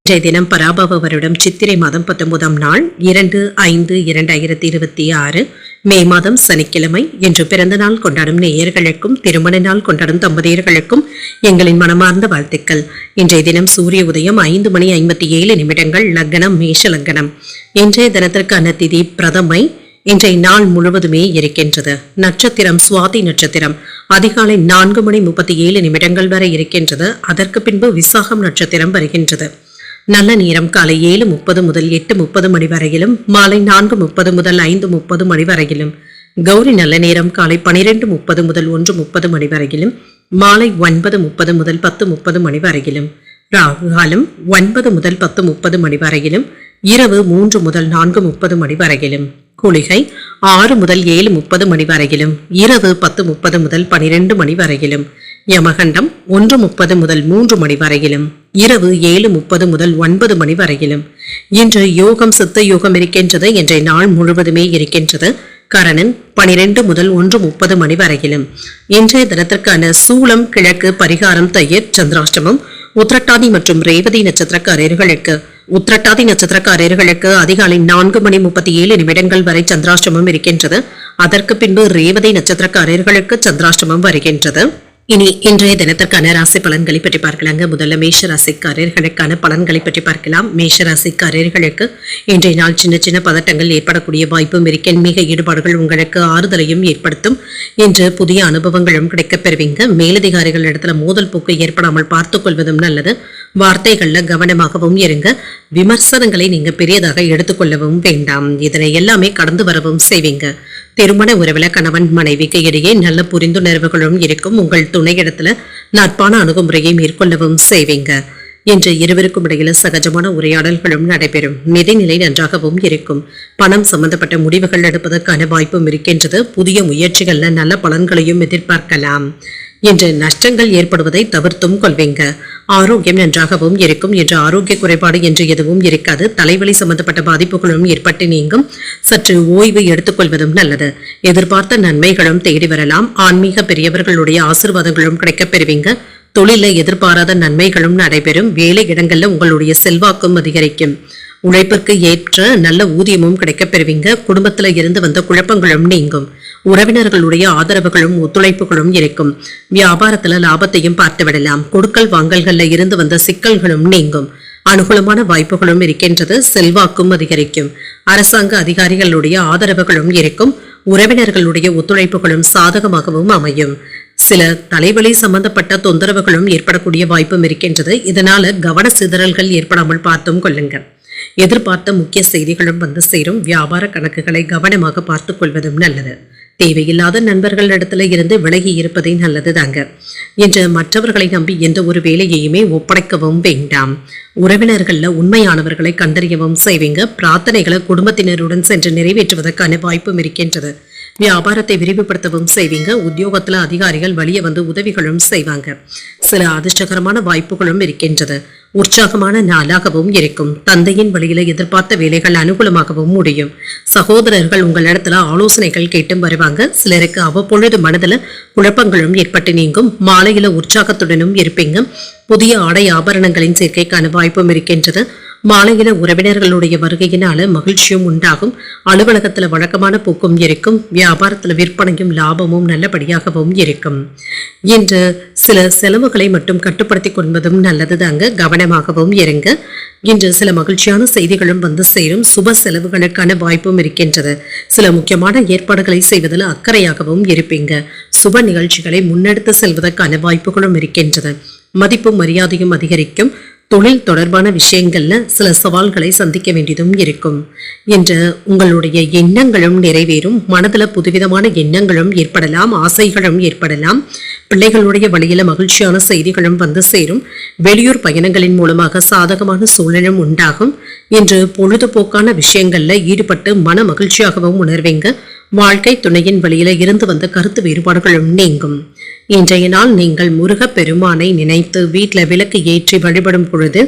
இன்றைய தினம் பராபவ வருடம் சித்திரை மாதம் 19ஆம் நாள் 2/5/2026 மே மாதம் சனிக்கிழமை என்று பிறந்த நாள் கொண்டாடும் நேயர்களுக்கும் திருமண நாள் கொண்டாடும் தம்பதியர்களுக்கும் எங்களின் மனமார்ந்த வாழ்த்துக்கள். இன்றைய தினம் சூரிய உதயம் 5:57 லக்னம் மேஷ லக்னம். இன்றைய தினத்திற்கான திதி பிரதமை. இன்றைய நாள் முழுவதுமே இருக்கின்றது. நட்சத்திரம் சுவாதி நட்சத்திரம். அதிகாலை 4:37 வரை இருக்கின்றது. அதற்கு பின்பு விசாகம் நட்சத்திரம் வருகின்றது. நல்ல நேரம் காலை 7:30 முதல் 8:30 மணி வரையிலும், மாலை 4:30 முதல் 5:30 மணி வரையிலும். கௌரி நல்ல நேரம் காலை 12:30 முதல் 1:30 மணி வரையிலும், மாலை 9:30 முதல் 10:30 மணி வரையிலும். ராகு காலம் 9 முதல் 10:30 மணி வரையிலும், இரவு 3 முதல் 4:30 மணி வரையிலும். குளிகை 6 முதல் 7:30 மணி வரையிலும், இரவு 10:30 முதல் 12 மணி வரையிலும். யமகண்டம் 1:30 முதல் 3 மணி வரையிலும், இரவு 7:30 முதல் 9 மணி வரையிலும். இன்று யோகம் சித்த யோகம் இருக்கின்றது. இன்றைய நாள் முழுவதுமே இருக்கின்றது. கரணன் 12 முதல் 1:30 மணி வரையிலும். இன்றைய தினத்திற்கான சூலம் கிழக்கு, பரிகாரம் தயிர், சந்திராஷ்டமம். உத்திரட்டாதி மற்றும் ரேவதி நட்சத்திரக்காரர்களுக்கு அதிகாலை 4:37 வரை சந்திராஷ்டமம் இருக்கின்றது. அதற்கு பின்பு ரேவதி நட்சத்திரக்காரர்களுக்கு சந்திராஷ்டமம் வருகின்றது. இனி இன்றைய தினத்திற்கான ராசி பலன்களை பற்றி பார்க்கலாங்க. முதல்ல மேஷ ராசிக்காரர்களுக்கான பலன்களை பற்றி பார்க்கலாம். மேஷ ராசிக்காரர்களுக்கு இன்றைய நாள் சின்ன சின்ன பதட்டங்கள் ஏற்படக்கூடிய வாய்ப்பும் இருக்கேன். மிக ஈடுபாடுகள் உங்களுக்கு ஆறுதலையும் ஏற்படுத்தும். இன்று புதிய அனுபவங்களும் கிடைக்கப் பெறுவீங்க. மேலதிகாரிகள் இடத்துல மோதல் போக்கு ஏற்படாமல் பார்த்துக் கொள்வதும் நல்லது. வார்த்தைகள்ல கவனமாகவும் இருங்க. விமர்சனங்களை நீங்க பெரியதாக எடுத்துக்கொள்ளவும் வேண்டாம். இதனை எல்லாமே கடந்து வரவும் செய்வீங்க. திருமண உறவுல கணவன் மனைவிக்கு இடையே நல்ல புரிந்துணர்வுகளும் இருக்கும். உங்கள் துணையிடத்துல நட்பான அணுகுமுறையை மேற்கொள்ளவும் செய்வீங்க. இன்று இருவருக்கும் இடையில சகஜமான உரையாடல்களும் நடைபெறும். நிதிநிலை நன்றாகவும் இருக்கும். பணம் சம்பந்தப்பட்ட முடிவுகள் எடுப்பதற்கான வாய்ப்பும் இருக்கின்றது. புதிய முயற்சிகள்ல நல்ல பலன்களையும் எதிர்பார்க்கலாம். இன்று நஷ்டங்கள் ஏற்படுவதை தவிர்த்தும் கொள்வீங்க. ஆரோக்கியம் நன்றாகவும் இருக்கும். இன்று ஆரோக்கிய குறைபாடு என்று எதுவும் இருக்காது. தலைவலி சம்பந்தப்பட்ட பாதிப்புகளும் ஏற்பட்டு நீங்கும். சற்று ஓய்வு எடுத்துக்கொள்வதும் நல்லது. எதிர்பார்த்த நன்மைகளும் தேடி வரலாம். ஆன்மீக பெரியவர்களுடைய ஆசீர்வாதங்களும் கிடைக்கப் பெறுவீங்க. தொழில எதிர்பாராத நன்மைகளும் நடைபெறும். வேலை இடங்கள்ல உங்களுடைய செல்வாக்கும் அதிகரிக்கும். உழைப்பிற்கு ஏற்ற நல்ல ஊதியமும் கிடைக்கப் பெறுவீங்க. குடும்பத்துல இருந்து வந்த குழப்பங்களும் நீங்கும். உறவினர்களுடைய ஆதரவுகளும் ஒத்துழைப்புகளும் இருக்கும். வியாபாரத்துல லாபத்தையும் பார்த்து விடலாம். கொடுக்கல் வாங்கல்கள்ல இருந்து வந்த சிக்கல்களும் நீங்கும். அனுகூலமான வாய்ப்புகளும் இருக்கின்றது. செல்வாக்கும் அதிகரிக்கும். அரசாங்க அதிகாரிகளுடைய ஆதரவுகளும் இருக்கும். உறவினர்களுடைய ஒத்துழைப்புகளும் சாதகமாகவும் அமையும். சில தலைவலி சம்பந்தப்பட்ட தொந்தரவுகளும் ஏற்படக்கூடிய வாய்ப்பும் இருக்கின்றது. இதனால கவன சிதறல்கள் ஏற்படாமல் பார்த்தும் கொள்ளுங்க. எதிர்பார்த்த முக்கிய செய்திகளும் வந்து சேரும். வியாபார கணக்குகளை கவனமாக பார்த்துக் கொள்வதும் நல்லது. தேவையில்லாத நண்பர்களிடத்துல இருந்து விலகி இருப்பதே நல்லது தாங்க. இன்று மற்றவர்களை நம்பி எந்த ஒரு வேலையையுமே ஒப்படைக்கவும் வேண்டாம். உறவினர்கள்ல உண்மையானவர்களை கண்டறியவும் செய்வீங்க. பிரார்த்தனைகளை குடும்பத்தினருடன் சென்று நிறைவேற்றுவதற்கான வாய்ப்பும் இருக்கின்றது. வியாபாரத்தை விரிவுபடுத்தவும் செய்வீங்க. உத்தியோகத்துல அதிகாரிகள் வழிய வந்து உதவிகளும் செய்வாங்க. சில அதிர்ஷ்டகரமான வாய்ப்புகளும் இருக்கின்றது. உற்சாகமான நாளாகவும் இருக்கும். தந்தையின் வழியில எதிர்பார்த்த வேலைகள் அனுகூலமாகவும் முடியும். சகோதரர்கள் உங்களிடத்துல ஆலோசனைகள் கேட்டும் வருவாங்க. சிலருக்கு அவ்வப்பொழுது மனதுல குழப்பங்களும் ஏற்பட்டு நீங்கும். மாலையில உற்சாகத்துடனும் இருப்பீங்க. புதிய ஆடை ஆபரணங்களின் சேர்க்கைக்கான வாய்ப்பும் இருக்கின்றது. மாலையில உறவினர்களுடைய வருகையினால மகிழ்ச்சியும் உண்டாகும். அலுவலகத்துல வழக்கமான போக்கும் இருக்கும். வியாபாரத்துல விற்பனையும் லாபமும் நல்லபடியாகவும் இருக்கும். இன்று சில செலவுகளை மட்டும் கட்டுப்படுத்திக் கொள்வதும் நல்லது தாங்க. கவனமாகவும் இருங்க. இன்று சில மகிழ்ச்சியான செய்திகளும் வந்து சேரும். சுப செலவுகளுக்கான வாய்ப்பும் இருக்கின்றது. சில முக்கியமான ஏற்பாடுகளை செய்வதில் அக்கறையாகவும் இருப்பீங்க. சுப நிகழ்ச்சிகளை முன்னெடுத்து செல்வதற்கான வாய்ப்புகளும் இருக்கின்றது. மதிப்பும் மரியாதையும் அதிகரிக்கும். தொழில் தொடர்பான விஷயங்கள்ல சில சவால்களை சந்திக்க வேண்டியதும் இருக்கும். இன்று உங்களுடைய எண்ணங்களும் நிறைவேறும். மனதுல புதுவிதமான எண்ணங்களும் ஏற்படலாம். ஆசைகளும் ஏற்படலாம். பிள்ளைகளுடைய வழியில மகிழ்ச்சியான செய்திகளும் வந்து சேரும். வெளியூர் பயணங்களின் மூலமாக சாதகமான சூழலும் உண்டாகும். இன்று பொழுதுபோக்கான விஷயங்கள்ல ஈடுபட்டு மன மகிழ்ச்சியாகவும் உணர்வீங்க. வாழ்க்கை துணையின் வழியில இருந்து வந்த கருத்து வேறுபாடுகளும் நீங்கும். இன்றைய நாள் நீங்கள் முருக பெருமானை நினைத்து வீட்டுல விளக்கு ஏற்றி வழிபடும் பொழுது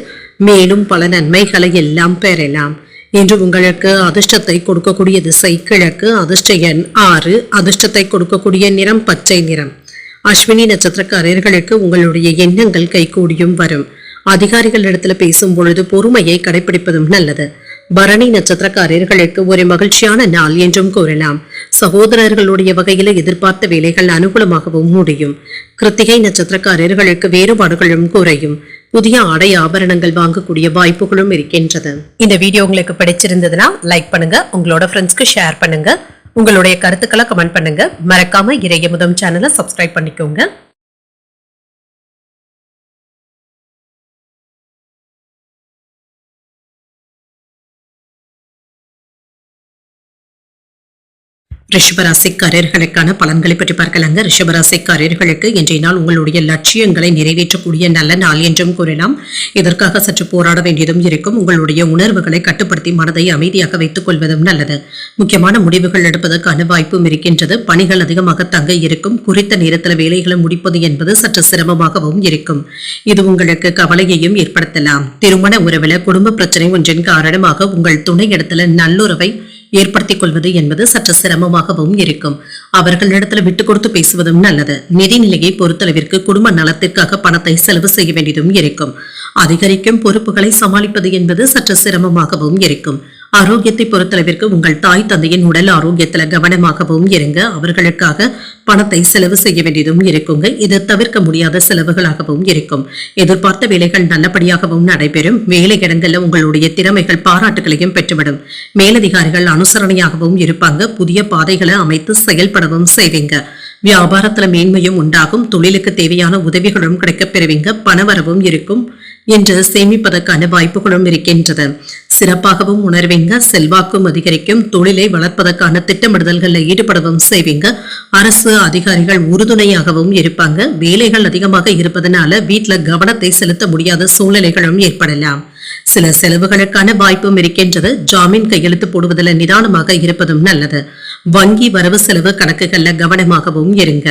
மேலும் பல நன்மைகளை எல்லாம் பெறலாம். இன்று உங்களுக்கு அதிர்ஷ்டத்தை கொடுக்கக்கூடிய திசை கிழக்கு. அதிர்ஷ்ட எண் 6. அதிர்ஷ்டத்தை கொடுக்கக்கூடிய நிறம் பச்சை நிறம். அஸ்வினி நட்சத்திரக்காரர்களுக்கு உங்களுடைய எண்ணங்கள் கைகூடியும் வரும். அதிகாரிகளிடத்துல பேசும் பொழுது பொறுமையை கடைபிடிப்பதும் நல்லது. பரணி நட்சத்திரக்காரர்களுக்கு ஒரு மகிழ்ச்சியான நாள் என்றும் கூறலாம். சகோதரர்களுடைய வகையில எதிர்பார்த்த வேலைகள் அனுகூலமாகவும் முடியும். கிருத்திகை நட்சத்திரக்காரர்களுக்கு வேறுபாடுகளும் குறையும். புதிய ஆடை ஆபரணங்கள் வாங்கக்கூடிய வாய்ப்புகளும் இருக்கின்றது. இந்த வீடியோ உங்களுக்கு பிடிச்சிருந்ததுன்னா லைக் பண்ணுங்க, உங்களோட ஃப்ரெண்ட்ஸ்க்கு ஷேர் பண்ணுங்க, உங்களுடைய கருத்துக்களை கமெண்ட் பண்ணுங்க. மறக்காம இறையமுதம் சேனலை சப்ஸ்கிரைப் பண்ணிக்கோங்க. ரிஷபராசிக்காரர்களுக்கான பலன்களை பற்றி பார்க்கலாங்க. ரிஷபராசிக்காரர்களுக்கு இன்றைய நாள் உங்களுடைய லட்சியங்களை நிறைவேற்றக்கூடிய நல்ல நாள் என்றும் கூறலாம். இதற்காக சற்று போராட வேண்டியதும் இருக்கும். உங்களுடைய உணர்வுகளை கட்டுப்படுத்தி மனதை அமைதியாக வைத்துக் கொள்வதும் நல்லது. முக்கியமான முடிவுகள் எடுப்பதற்கான வாய்ப்பும் இருக்கின்றது. பணிகள் அதிகமாக தங்க இருக்கும். குறித்த நேரத்தில் வேலைகளை முடிப்பது என்பது சற்று சிரமமாகவும் இருக்கும். இது உங்களுக்கு கவலையையும் ஏற்படுத்தலாம். திருமண உறவில் குடும்ப பிரச்சனை ஒன்றின் காரணமாக உங்கள் துணை இடத்துல நல்லுறவை ஏற்படுத்திக் கொள்வது என்பது சற்று சிரமமாகவும் இருக்கும். அவர்களிடத்துல விட்டு கொடுத்து பேசுவதும் நல்லது. நிதிநிலையை பொறுத்தளவிற்கு குடும்ப நலத்திற்காக பணத்தை செலவு செய்ய வேண்டியதும் இருக்கும். அதிகரிக்கும் பொறுப்புகளை சமாளிப்பது என்பது சற்று சிரமமாகவும் இருக்கும். ஆரோக்கியத்தை பொறுத்தளவிற்கு உங்கள் தாய் தந்தையின் உடல் ஆரோக்கியத்துல கவனமாகவும் இருங்க. அவர்களுக்காக பணத்தை செலவு செய்ய வேண்டியதும் இருக்குங்க. இது தவிர்க்க முடியாத செலவுகளாகவும் இருக்கும். எதிர்பார்த்த வேலைகள் நல்லபடியாகவும் நடைபெறும். வேலை இடங்கள்ல உங்களுடைய திறமைகள் பாராட்டுகளையும் பெற்றுவிடும். மேலதிகாரிகள் அனுசரணையாகவும் இருப்பாங்க. புதிய பாதைகளை அமைத்து செயல்படவும் செய்வீங்க. வியாபாரத்துல மேன்மையும் உண்டாகும். தொழிலுக்கு தேவையான உதவிகளும் கிடைக்கப் பெறுவீங்க. பணவரவும் இருக்கும் என்று சேமிப்பதற்கான வாய்ப்புகளும் இருக்கின்றது. சிறப்பாகவும் உணர்வீங்க. செல்வாக்கும் அதிகரிக்கும். தொழிலை வளர்ப்பதற்கான திட்டமிடுதல்களில் ஈடுபடவும் செய்வீங்க. அரசு அதிகாரிகள் உறுதுணையாகவும் இருப்பாங்க. வேலைகள் அதிகமாக இருப்பதனால வீட்டுல கவனத்தை செலுத்த முடியாத சூழ்நிலைகளும் ஏற்படலாம். சில செலவுகளுக்கான வாய்ப்பும் இருக்கின்றது. ஜாமீன் கையெழுத்து போடுவதில் நிதானமாக இருப்பதும் நல்லது. வங்கி வரவு செலவு கணக்குகள்ல கவனமாகவும் இருங்க.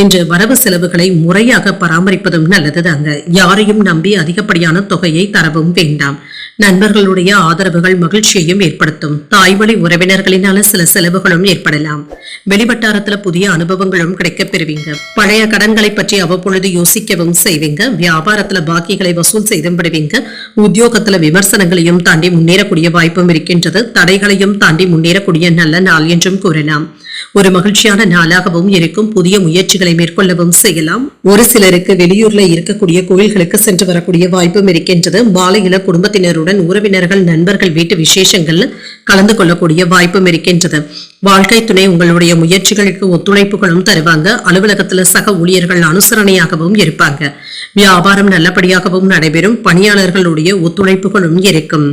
இன்று வரவு செலவுகளை முறையாக பராமரிப்பதும் நல்லதுதாங்க. யாரையும் நம்பி அதிகப்படியான தொகையை தரவும் வேண்டாம். நண்பர்களுடைய ஆதரவுகள் மகிழ்ச்சியையும் ஏற்படுத்தும். தாய்வழி உறவினர்களினால சில செலவுகளும் ஏற்படலாம். வெளிவட்டாரத்துல புதிய அனுபவங்களும் கிடைக்கப் பெறுவீங்க. பழைய கடன்களை பற்றி அவ்வப்பொழுது யோசிக்கவும் செய்வீங்க. வியாபாரத்துல பாக்கிகளை வசூல் செய்தும் விடுவீங்க. உத்தியோகத்துல விமர்சனங்களையும் தாண்டி முன்னேறக்கூடிய வாய்ப்பும் இருக்கின்றது. தடைகளையும் தாண்டி முன்னேறக்கூடிய நல்ல நாள் என்றும் கூறலாம். ஒரு மகிழ்ச்சியான நாளாகவும் இருக்கும். புதிய முயற்சிகளை மேற்கொள்ளவும் செய்யலாம். ஒரு சிலருக்கு வெளியூர்ல இருக்கக்கூடிய கோயில்களுக்கு சென்று வரக்கூடிய வாய்ப்பும் இருக்கின்றது. மாலையில குடும்பத்தினருடன் உறவினர்கள் நண்பர்கள் வீட்டு விசேஷங்கள் கலந்து கொள்ளக்கூடிய வாய்ப்பும் இருக்கின்றது. வாழ்க்கை துணை உங்களுடைய முயற்சிகளுக்கு ஒத்துழைப்புகளும் தருவாங்க. அலுவலகத்துல சக ஊழியர்கள் அனுசரணையாகவும் இருப்பாங்க. வியாபாரம் நல்லபடியாகவும் நடைபெறும். பணியாளர்களுடைய ஒத்துழைப்புகளும் இருக்கும்.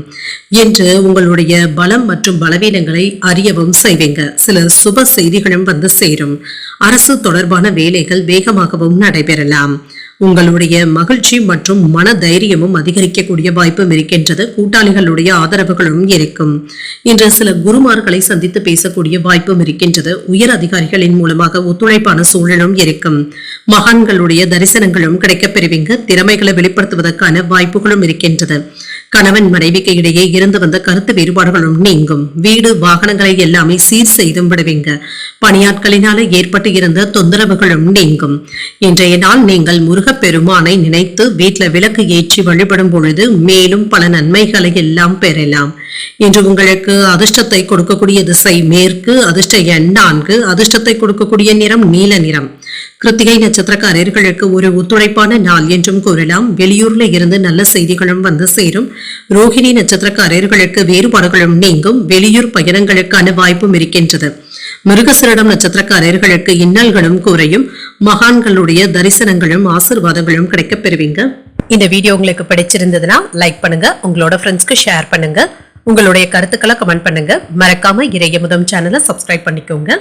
என்று உங்களுடைய பலம் மற்றும் பலவீனங்களை அறியவும் செய்வீங்க. சில சுப செய்திகளும் வந்து சேரும். அரசு தொடர்பான வேலைகள் வேகமாகவும் நடைபெறலாம். உங்களுடைய மகிழ்ச்சி மற்றும் மன தைரியமும் அதிகரிக்கக்கூடிய வாய்ப்பும் இருக்கின்றது. கூட்டாளிகளுடைய ஆதரவுகளும் இருக்கும். இன்று சில குருமார்களை சந்தித்து பேசக்கூடிய வாய்ப்பும் இருக்கின்றது. உயர் அதிகாரிகளின் மூலமாக ஒத்துழைப்பான சூழலும் இருக்கும். மகான்களுடைய தரிசனங்களும் கிடைக்கப் பெறுவீங்க. திறமைகளை வெளிப்படுத்துவதற்கான வாய்ப்புகளும் இருக்கின்றது. கணவன் மனைவிக்கு இடையே இருந்து வந்த கருத்து வேறுபாடுகளும் நீங்கும். வீடு வாகனங்களை எல்லாமே சீர் செய்தும் விடுவீங்க. பணியாட்களினால ஏற்பட்டு இருந்த தொந்தரவுகளும் நீங்கும். இன்றைய நாள் நீங்கள் முருகப்பெருமானை நினைத்து வீட்டுல விளக்கு ஏற்றி வழிபடும் பொழுது மேலும் பல நன்மைகளை எல்லாம் பெறலாம். இன்று உங்களுக்கு அதிர்ஷ்டத்தை கொடுக்கக்கூடிய திசை மேற்கு. அதிர்ஷ்ட எண் 4. அதிர்ஷ்டத்தை கொடுக்கக்கூடிய நிறம் நீல நிறம். கிருத்திகை நட்சத்திரக்காரர்களுக்கு ஒரு ஒத்துழைப்பான நாள் என்றும் கூறலாம். வெளியூர்ல இருந்து நல்ல செய்திகளும் வந்து சேரும். ரோஹிணி நட்சத்திரக்காரர்களுக்கு வேறுபாடுகளும் நீங்கும். வெளியூர் பயணங்களுக்கான வாய்ப்பும் இருக்கின்றது. மிருகசிரிடம் நட்சத்திரக்காரர்களுக்கு இன்னல்களும் குறையும். மகான்களுடைய தரிசனங்களும் ஆசீர்வாதங்களும் கிடைக்கப் பெறுவீங்க. இந்த வீடியோ உங்களுக்கு பிடிச்சிருந்ததுன்னா லைக் பண்ணுங்க, உங்களோட ஃப்ரெண்ட்ஸ்க்கு ஷேர் பண்ணுங்க, உங்களுடைய கருத்துக்களை கமெண்ட் பண்ணுங்க. மறக்காம இறையமுதம் சேனலை சப்ஸ்கிரைப் பண்ணிக்கோங்க.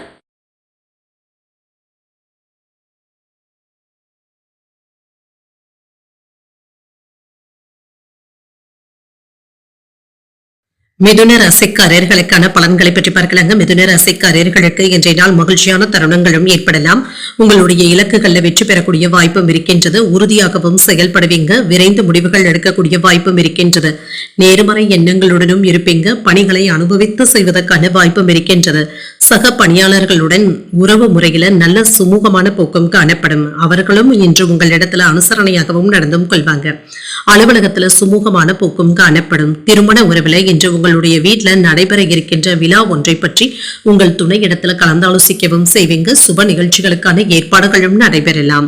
மிதுன ராசிக்காரர்களுக்கான பலன்களை பற்றி பார்க்கலாங்க. மிதுன ராசிக்காரர்களுக்கு இன்றைய நாள் மகிழ்ச்சியான தருணங்களும் ஏற்படலாம். உங்களுடைய இலக்குகள்ல வெற்றி பெறக்கூடிய வாய்ப்பும் இருக்கின்றது. உறுதியாகவும் செயல்படுவீங்க. விரைந்து முடிவுகள் எடுக்கக்கூடிய வாய்ப்பும் இருக்கின்றது. நேர்மறை எண்ணங்களுடனும் இருப்பீங்க. பணிகளை அனுபவித்து செய்வதற்கான வாய்ப்பும் இருக்கின்றது. சக பணியாளர்களுடன் உறவு முறையில நல்ல சுமூகமான போக்கும் காணப்படும். அவர்களும் இன்று உங்களிடத்துல அனுசரணையாகவும் நடந்தும் கொள்வாங்க. அலுவலகத்துல சுமூகமான போக்கும் காணப்படும். திருமண உறவுல இன்று உங்களுடைய வீட்டுல நடைபெற இருக்கின்ற விழா ஒன்றை பற்றி உங்கள் துணை இடத்துல கலந்தாலோசிக்கவும் செய்வீங்க. சுப நிகழ்ச்சிகளுக்கான ஏற்பாடுகளும் நடைபெறலாம்.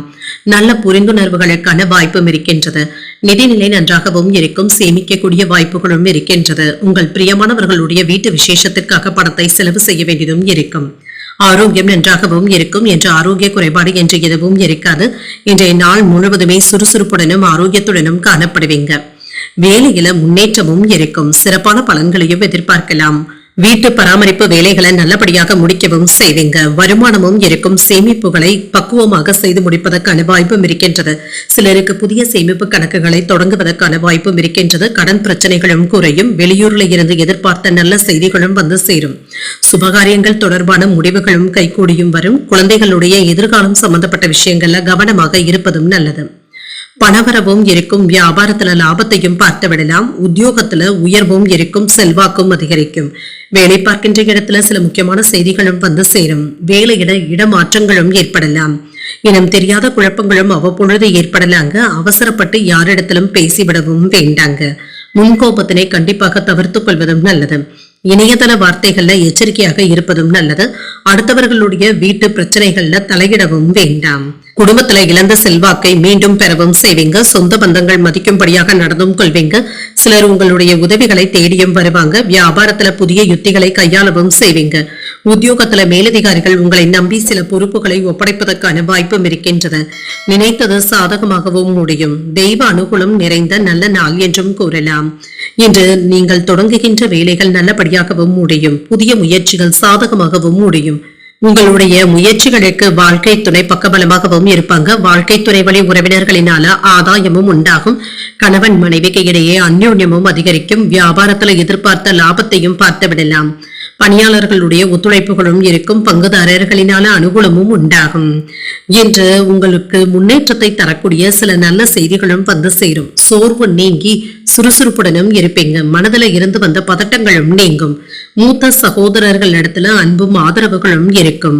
நல்ல புரிந்துணர்வுகளுக்கான வாய்ப்பும் இருக்கின்றது. நிதிநிலை நன்றாகவும் இருக்கும். சேமிக்கக்கூடிய வாய்ப்புகளும் இருக்கின்றது. உங்கள் பிரியமானவர்களுடைய வீட்டு விசேஷத்திற்காக பணத்தை செலவு செய்ய வேண்டியதும் இருக்கும். ஆரோக்கியம் நன்றாகவும் இருக்கும். என்ற ஆரோக்கிய குறைபாடு என்று எதுவும் இருக்காது. இன்றைய நாள் முழுவதுமே சுறுசுறுப்புடனும் ஆரோக்கியத்துடனும் காணப்படுவீங்க. வேலையில முன்னேற்றமும் இருக்கும். சிறப்பான பலன்களையும் எதிர்பார்க்கலாம். வீட்டு பராமரிப்பு வேலைகளை நல்லபடியாக முடிக்கவும் செய்வீங்க. வருமானமும் இருக்கும். சேமிப்புகளை பக்குவமாக செய்து முடிப்பதற்கான வாய்ப்பும் இருக்கின்றது. சிலருக்கு புதிய சேமிப்பு கணக்குகளை தொடங்குவதற்கான வாய்ப்பும் இருக்கின்றது. கடன் பிரச்சனைகளும் குறையும். வெளியூர்ல இருந்து எதிர்பார்த்த நல்ல செய்திகளும் வந்து சேரும். சுபகாரியங்கள் தொடர்பான முடிவுகளும் கைகூடியும் வரும். குழந்தைகளுடைய எதிர்காலம் சம்பந்தப்பட்ட விஷயங்கள்ல கவனமாக இருப்பதும் நல்லது. பணவரவும் இருக்கும். வியாபாரத்துல லாபத்தையும் பார்த்து விடலாம். உத்தியோகத்துல உயர்வும் இருக்கும். செல்வாக்கும் அதிகரிக்கும். வேலை பார்க்கின்ற இடத்துல சில முக்கியமான செய்திகளும் வந்து சேரும். வேலையிட இடமாற்றங்களும் ஏற்படலாம். இனம் தெரியாத குழப்பங்களும் அவ்வப்பொழுது ஏற்படலாங்க. அவசரப்பட்டு யாரிடத்திலும் பேசிவிடவும் வேண்டாங்க. முன்கோபத்தினை கண்டிப்பாக தவிர்த்துக் கொள்வதும் நல்லது. இணையதள வார்த்தைகள்ல எச்சரிக்கையாக இருப்பதும் நல்லது. அடுத்தவர்களுடைய வீட்டு பிரச்சனைகள்ல தலையிடவும் வேண்டாம். குடும்பத்துல இழந்த செல்வாக்கை மீண்டும் பெறவும் செய்வீங்க. சொந்த பந்தங்கள் மதிக்கும்படியாக நடந்தும் கொள்வீங்க. சிலர் உங்களுடைய உதவிகளை தேடியும் வருவாங்க. வியாபாரத்துல புதிய யுத்திகளை கையாளவும் செய்வீங்க. உத்தியோகத்துல மேலதிகாரிகள் உங்களை நம்பி சில பொறுப்புகளை ஒப்படைப்பதற்கான வாய்ப்பும் இருக்கின்றது. நினைத்தது சாதகமாகவும் முடியும். தெய்வ அனுகூலம் நிறைந்த நல்ல நாள் என்றும் கூறலாம். இன்று நீங்கள் தொடங்குகின்ற வேலைகள் நல்லபடியாகவும் முடியும். புதிய முயற்சிகள் சாதகமாகவும் முடியும். உங்களுடைய முயற்சிகளுக்கு வாழ்க்கை துணை பக்கபலமாகவும் இருப்பாங்க. வாழ்க்கை துணை வழி உறவினர்களினால ஆதாயமும் உண்டாகும். கணவன் மனைவிக்கு இடையே அந்யோன்யமும் அதிகரிக்கும். வியாபாரத்துல எதிர்பார்த்த லாபத்தையும் பார்த்து விடலாம். பணியாளர்களுடைய ஒத்துழைப்புகளும் இருக்கும். பங்குதாரர்களினால அனுகூலமும் உண்டாகும். இன்று உங்களுக்கு முன்னேற்றத்தை தரக்கூடிய சில நல்ல செய்திகளும் வந்து சேரும். சோர்வு நீங்கி சுறுசுறுப்புடனும் இருப்பீங்க. மனதில் இருந்து வந்த பதட்டங்களும் நீங்கும். மூத்த சகோதரர்கள் இடத்துல அன்பும் ஆதரவுகளும் இருக்கும்.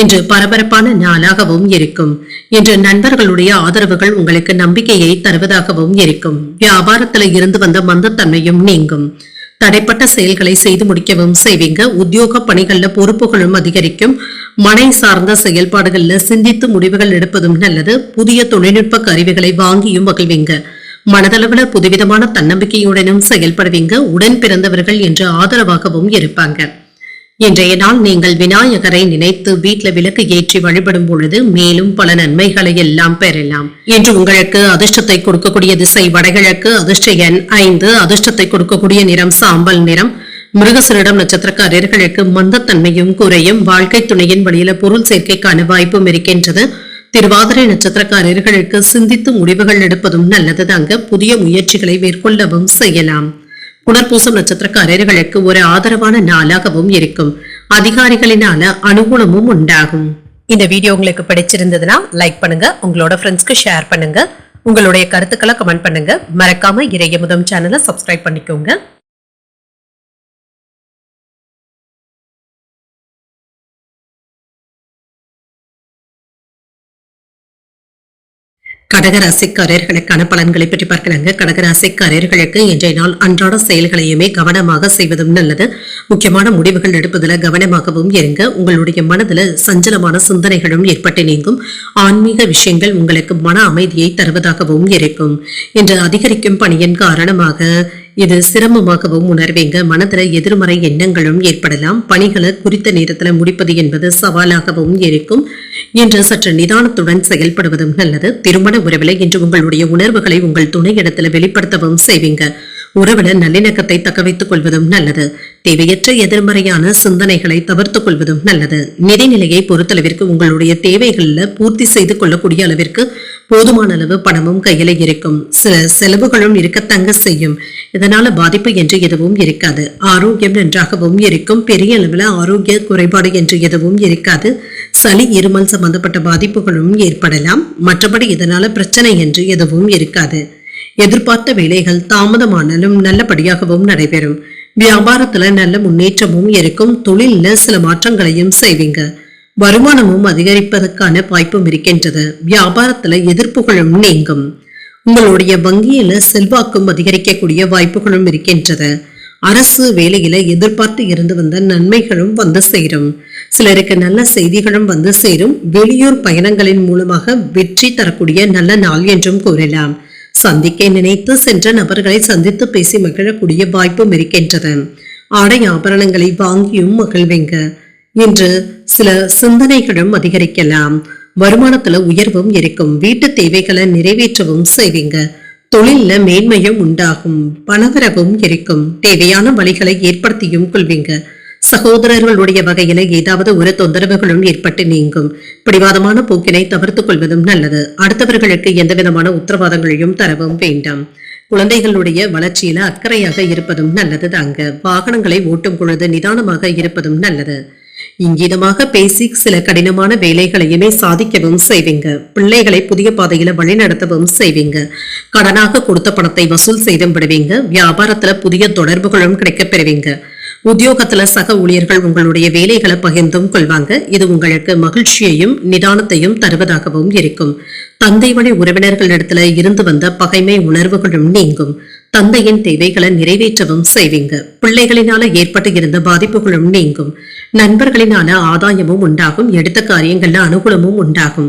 இன்று பரபரப்பான நாளாகவும் இருக்கும். இன்று நண்பர்களுடைய ஆதரவுகள் உங்களுக்கு நம்பிக்கையை தருவதாகவும் இருக்கும். வியாபாரத்துல இருந்து வந்த மந்தத்தன்மையும் நீங்கும். தடைப்பட்ட செயல்களை செய்து முடிக்கவும் செய்வீங்க. உத்தியோக பணிகள்ல பொறுப்புகளும் அதிகரிக்கும். மனை சார்ந்த செயல்பாடுகள்ல சிந்தித்து முடிவுகள் எடுப்பதும் நல்லது. புதிய தொழில்நுட்ப கருவிகளை வாங்கியும் மகிழ்வீங்க. மனதளவுல புதுவிதமான தன்னம்பிக்கையுடனும் செயல்படுவீங்க. உடன் பிறந்தவர்கள் என்று ஆதரவாகவும் இருப்பாங்க. இன்றைய நாள் நீங்கள் விநாயகரை நினைத்து வீட்டுல விளக்கு ஏற்றி வழிபடும் பொழுது மேலும் பல நன்மைகளை எல்லாம் பெறலாம். இன்று உங்களுக்கு அதிர்ஷ்டத்தை கொடுக்கக்கூடிய திசை வடகிழக்கு. அதிர்ஷ்ட எண் 5. அதிர்ஷ்டத்தை கொடுக்கக்கூடிய நிறம் சாம்பல் நிறம். மிருகசீரிடம் நட்சத்திரக்காரர்களுக்கு மந்தத்தன்மையும் குறையும். வாழ்க்கை துணையின் வழியில பொருள் சேர்க்கைக்கான வாய்ப்பும் இருக்கின்றது. திருவாதிரை நட்சத்திரக்காரர்களுக்கு சிந்தித்து முடிவுகள் எடுப்பதும் நல்லது தாங்க. புதிய முயற்சிகளை மேற்கொள்ளவும் செய்யலாம். புனர்பூசம் நட்சத்திரக்காரர்களுக்கு ஒரு ஆதரவான நாளாகவும் இருக்கும். அதிகாரிகளினால அனுகூலமும் உண்டாகும். இந்த வீடியோ உங்களுக்கு பிடிச்சிருந்ததுன்னா லைக் பண்ணுங்க. உங்களோட ஃப்ரெண்ட்ஸ்க்கு ஷேர் பண்ணுங்க. உங்களுடைய கருத்துக்களை கமெண்ட் பண்ணுங்க. மறக்காம இறையமுதம் சேனலை சப்ஸ்கிரைப் பண்ணிக்கோங்க. கடகராசிக்காரர்களுக்கான பலன்களை பற்றி பார்க்கலாங்க. கடகராசிக்காரர்களுக்கு இன்றைய நாள் அன்றாட செயல்களையுமே கவனமாக செய்வதும் நல்லது. முக்கியமான முடிவுகள் எடுப்பதில் கவனமாகவும் இருங்க. உங்களுடைய மனதில் சஞ்சலமான சிந்தனைகளும் ஏற்பட்டு நீங்கும். ஆன்மீக விஷயங்கள் உங்களுக்கு மன அமைதியை தருவதாகவும் இருக்கும். இன்று அதிகரிக்கும் பணியின் காரணமாக இது சிரமமாகவும் உணர்வீங்க. மனதில் எதிர்மறை எண்ணங்களும் ஏற்படலாம். பணிகளை குறித்த நேரத்தில் முடிப்பது என்பது சவாலாகவும் இருக்கும். இன்று சற்று நிதானத்துடன் செயல்படுவதும் நல்லது. திருமண உறவில் இன்று உங்களுடைய உணர்வுகளை உங்கள் துணை இடத்துல வெளிப்படுத்தவும் செய்வீங்க. உறவினர் நல்லிணக்கத்தை தக்க வைத்துக் கொள்வதும் நல்லது. தேவையற்ற எதிர்மறையான சிந்தனைகளை தவிர்த்துக் கொள்வதும் நல்லது. நிதிநிலையை பொறுத்தளவிற்கு உங்களுடைய தேவைகள்ல பூர்த்தி செய்து கொள்ளக்கூடிய அளவிற்கு போதுமான அளவு பணமும் கையில இருக்கும். சில செலவுகளும் இருக்கத்தங்க செய்யும். இதனால பாதிப்பு என்று எதுவும் இருக்காது. ஆரோக்கியம் நன்றாகவும் இருக்கும். பெரிய அளவில் ஆரோக்கிய குறைபாடு என்று எதுவும் இருக்காது. சளி இருமல் சம்பந்தப்பட்ட பாதிப்புகளும் ஏற்படலாம். மற்றபடி இதனால பிரச்சனை என்று எதுவும் இருக்காது. எதிர்பார்த்த வேலைகள் தாமதமானாலும் நல்லபடியாகவும் நடைபெறும். வியாபாரத்துல நல்ல முன்னேற்றமும் இருக்கும். தொழில சில மாற்றங்களையும் செய்வீங்க. வருமானமும் அதிகரிப்பதற்கான வாய்ப்பும் இருக்கின்றது. வியாபாரத்துல எதிர்ப்புகளும் நீங்கும். உங்களுடைய வங்கியில செல்வாக்கும் அதிகரிக்கக்கூடிய வாய்ப்புகளும் இருக்கின்றது. அரசு வேலையில எதிர்பார்த்து இருந்து வந்த நன்மைகளும் வந்து சேரும். சிலருக்கு நல்ல செய்திகளும் வந்து சேரும். வெளியூர் பயணங்களின் மூலமாக வெற்றி தரக்கூடிய நல்ல நாள் என்றும் கூறலாம். சந்திக்க நினைத்து சென்ற நபர்களை சந்தித்து பேசி மகிழக்கூடிய வாய்ப்பும் இருக்கின்றது. ஆடை ஆபரணங்களை வாங்கியும் மகிழ்வீங்க. இன்று சில சிந்தனைகளும் அதிகரிக்கலாம். வருமானத்துல உயர்வும் இருக்கும். வீட்டு தேவைகளை நிறைவேற்றவும் செய்வீங்க. தொழில மேன்மையும் உண்டாகும். பணவரவும் இருக்கும். தேவையான வழிகளை ஏற்படுத்தியும் கொள்வீங்க. சகோதரர்களுடைய வகையில ஏதாவது ஒரு தொந்தரவுகளும் ஏற்பட்டு நீங்கும். பிடிவாதமான போக்கினை தவிர்த்துக் கொள்வதும் நல்லது. அடுத்தவர்களுக்கு எந்த விதமான உத்தரவாதங்களையும் தரவும் வேண்டாம். குழந்தைகளுடைய வளர்ச்சியில அக்கறையாக இருப்பதும் நல்லது தாங்க. வாகனங்களை ஓட்டும் பொழுது நிதானமாக இருப்பதும் நல்லது. இங்கிதமாக பேசி சில கடினமான வேலைகளையுமே சாதிக்கவும் செய்வீங்க. பிள்ளைகளை புதிய பாதையில வழிநடத்தவும் செய்வீங்க. கடனாக கொடுத்த பணத்தை வசூல் செய்தும் விடுவீங்க. வியாபாரத்துல புதிய தொடர்புகளும் கிடைக்கப் பெறுவீங்க. உத்தியோகத்துல சக ஊழியர்கள் உங்களுடைய வேலைகளை பகிர்ந்தும் கொள்வாங்க. இது உங்களுக்கு மகிழ்ச்சியையும் நிதானத்தையும் தருவதாகவும் இருக்கும். தந்தை வழி உறவினர்களிடத்துல இருந்து வந்த பகைமை உணர்வுகளும் நீங்கும். தந்தையின் தேவைகளை நிறைவேற்றவும் செய்வீங்க. பிள்ளைகளினால ஏற்பட்டு இருந்த பாதிப்புகளும் நீங்கும். நண்பர்களினால ஆதாயமும் உண்டாகும். எடுத்த காரியங்கள்ல அனுகூலமும் உண்டாகும்.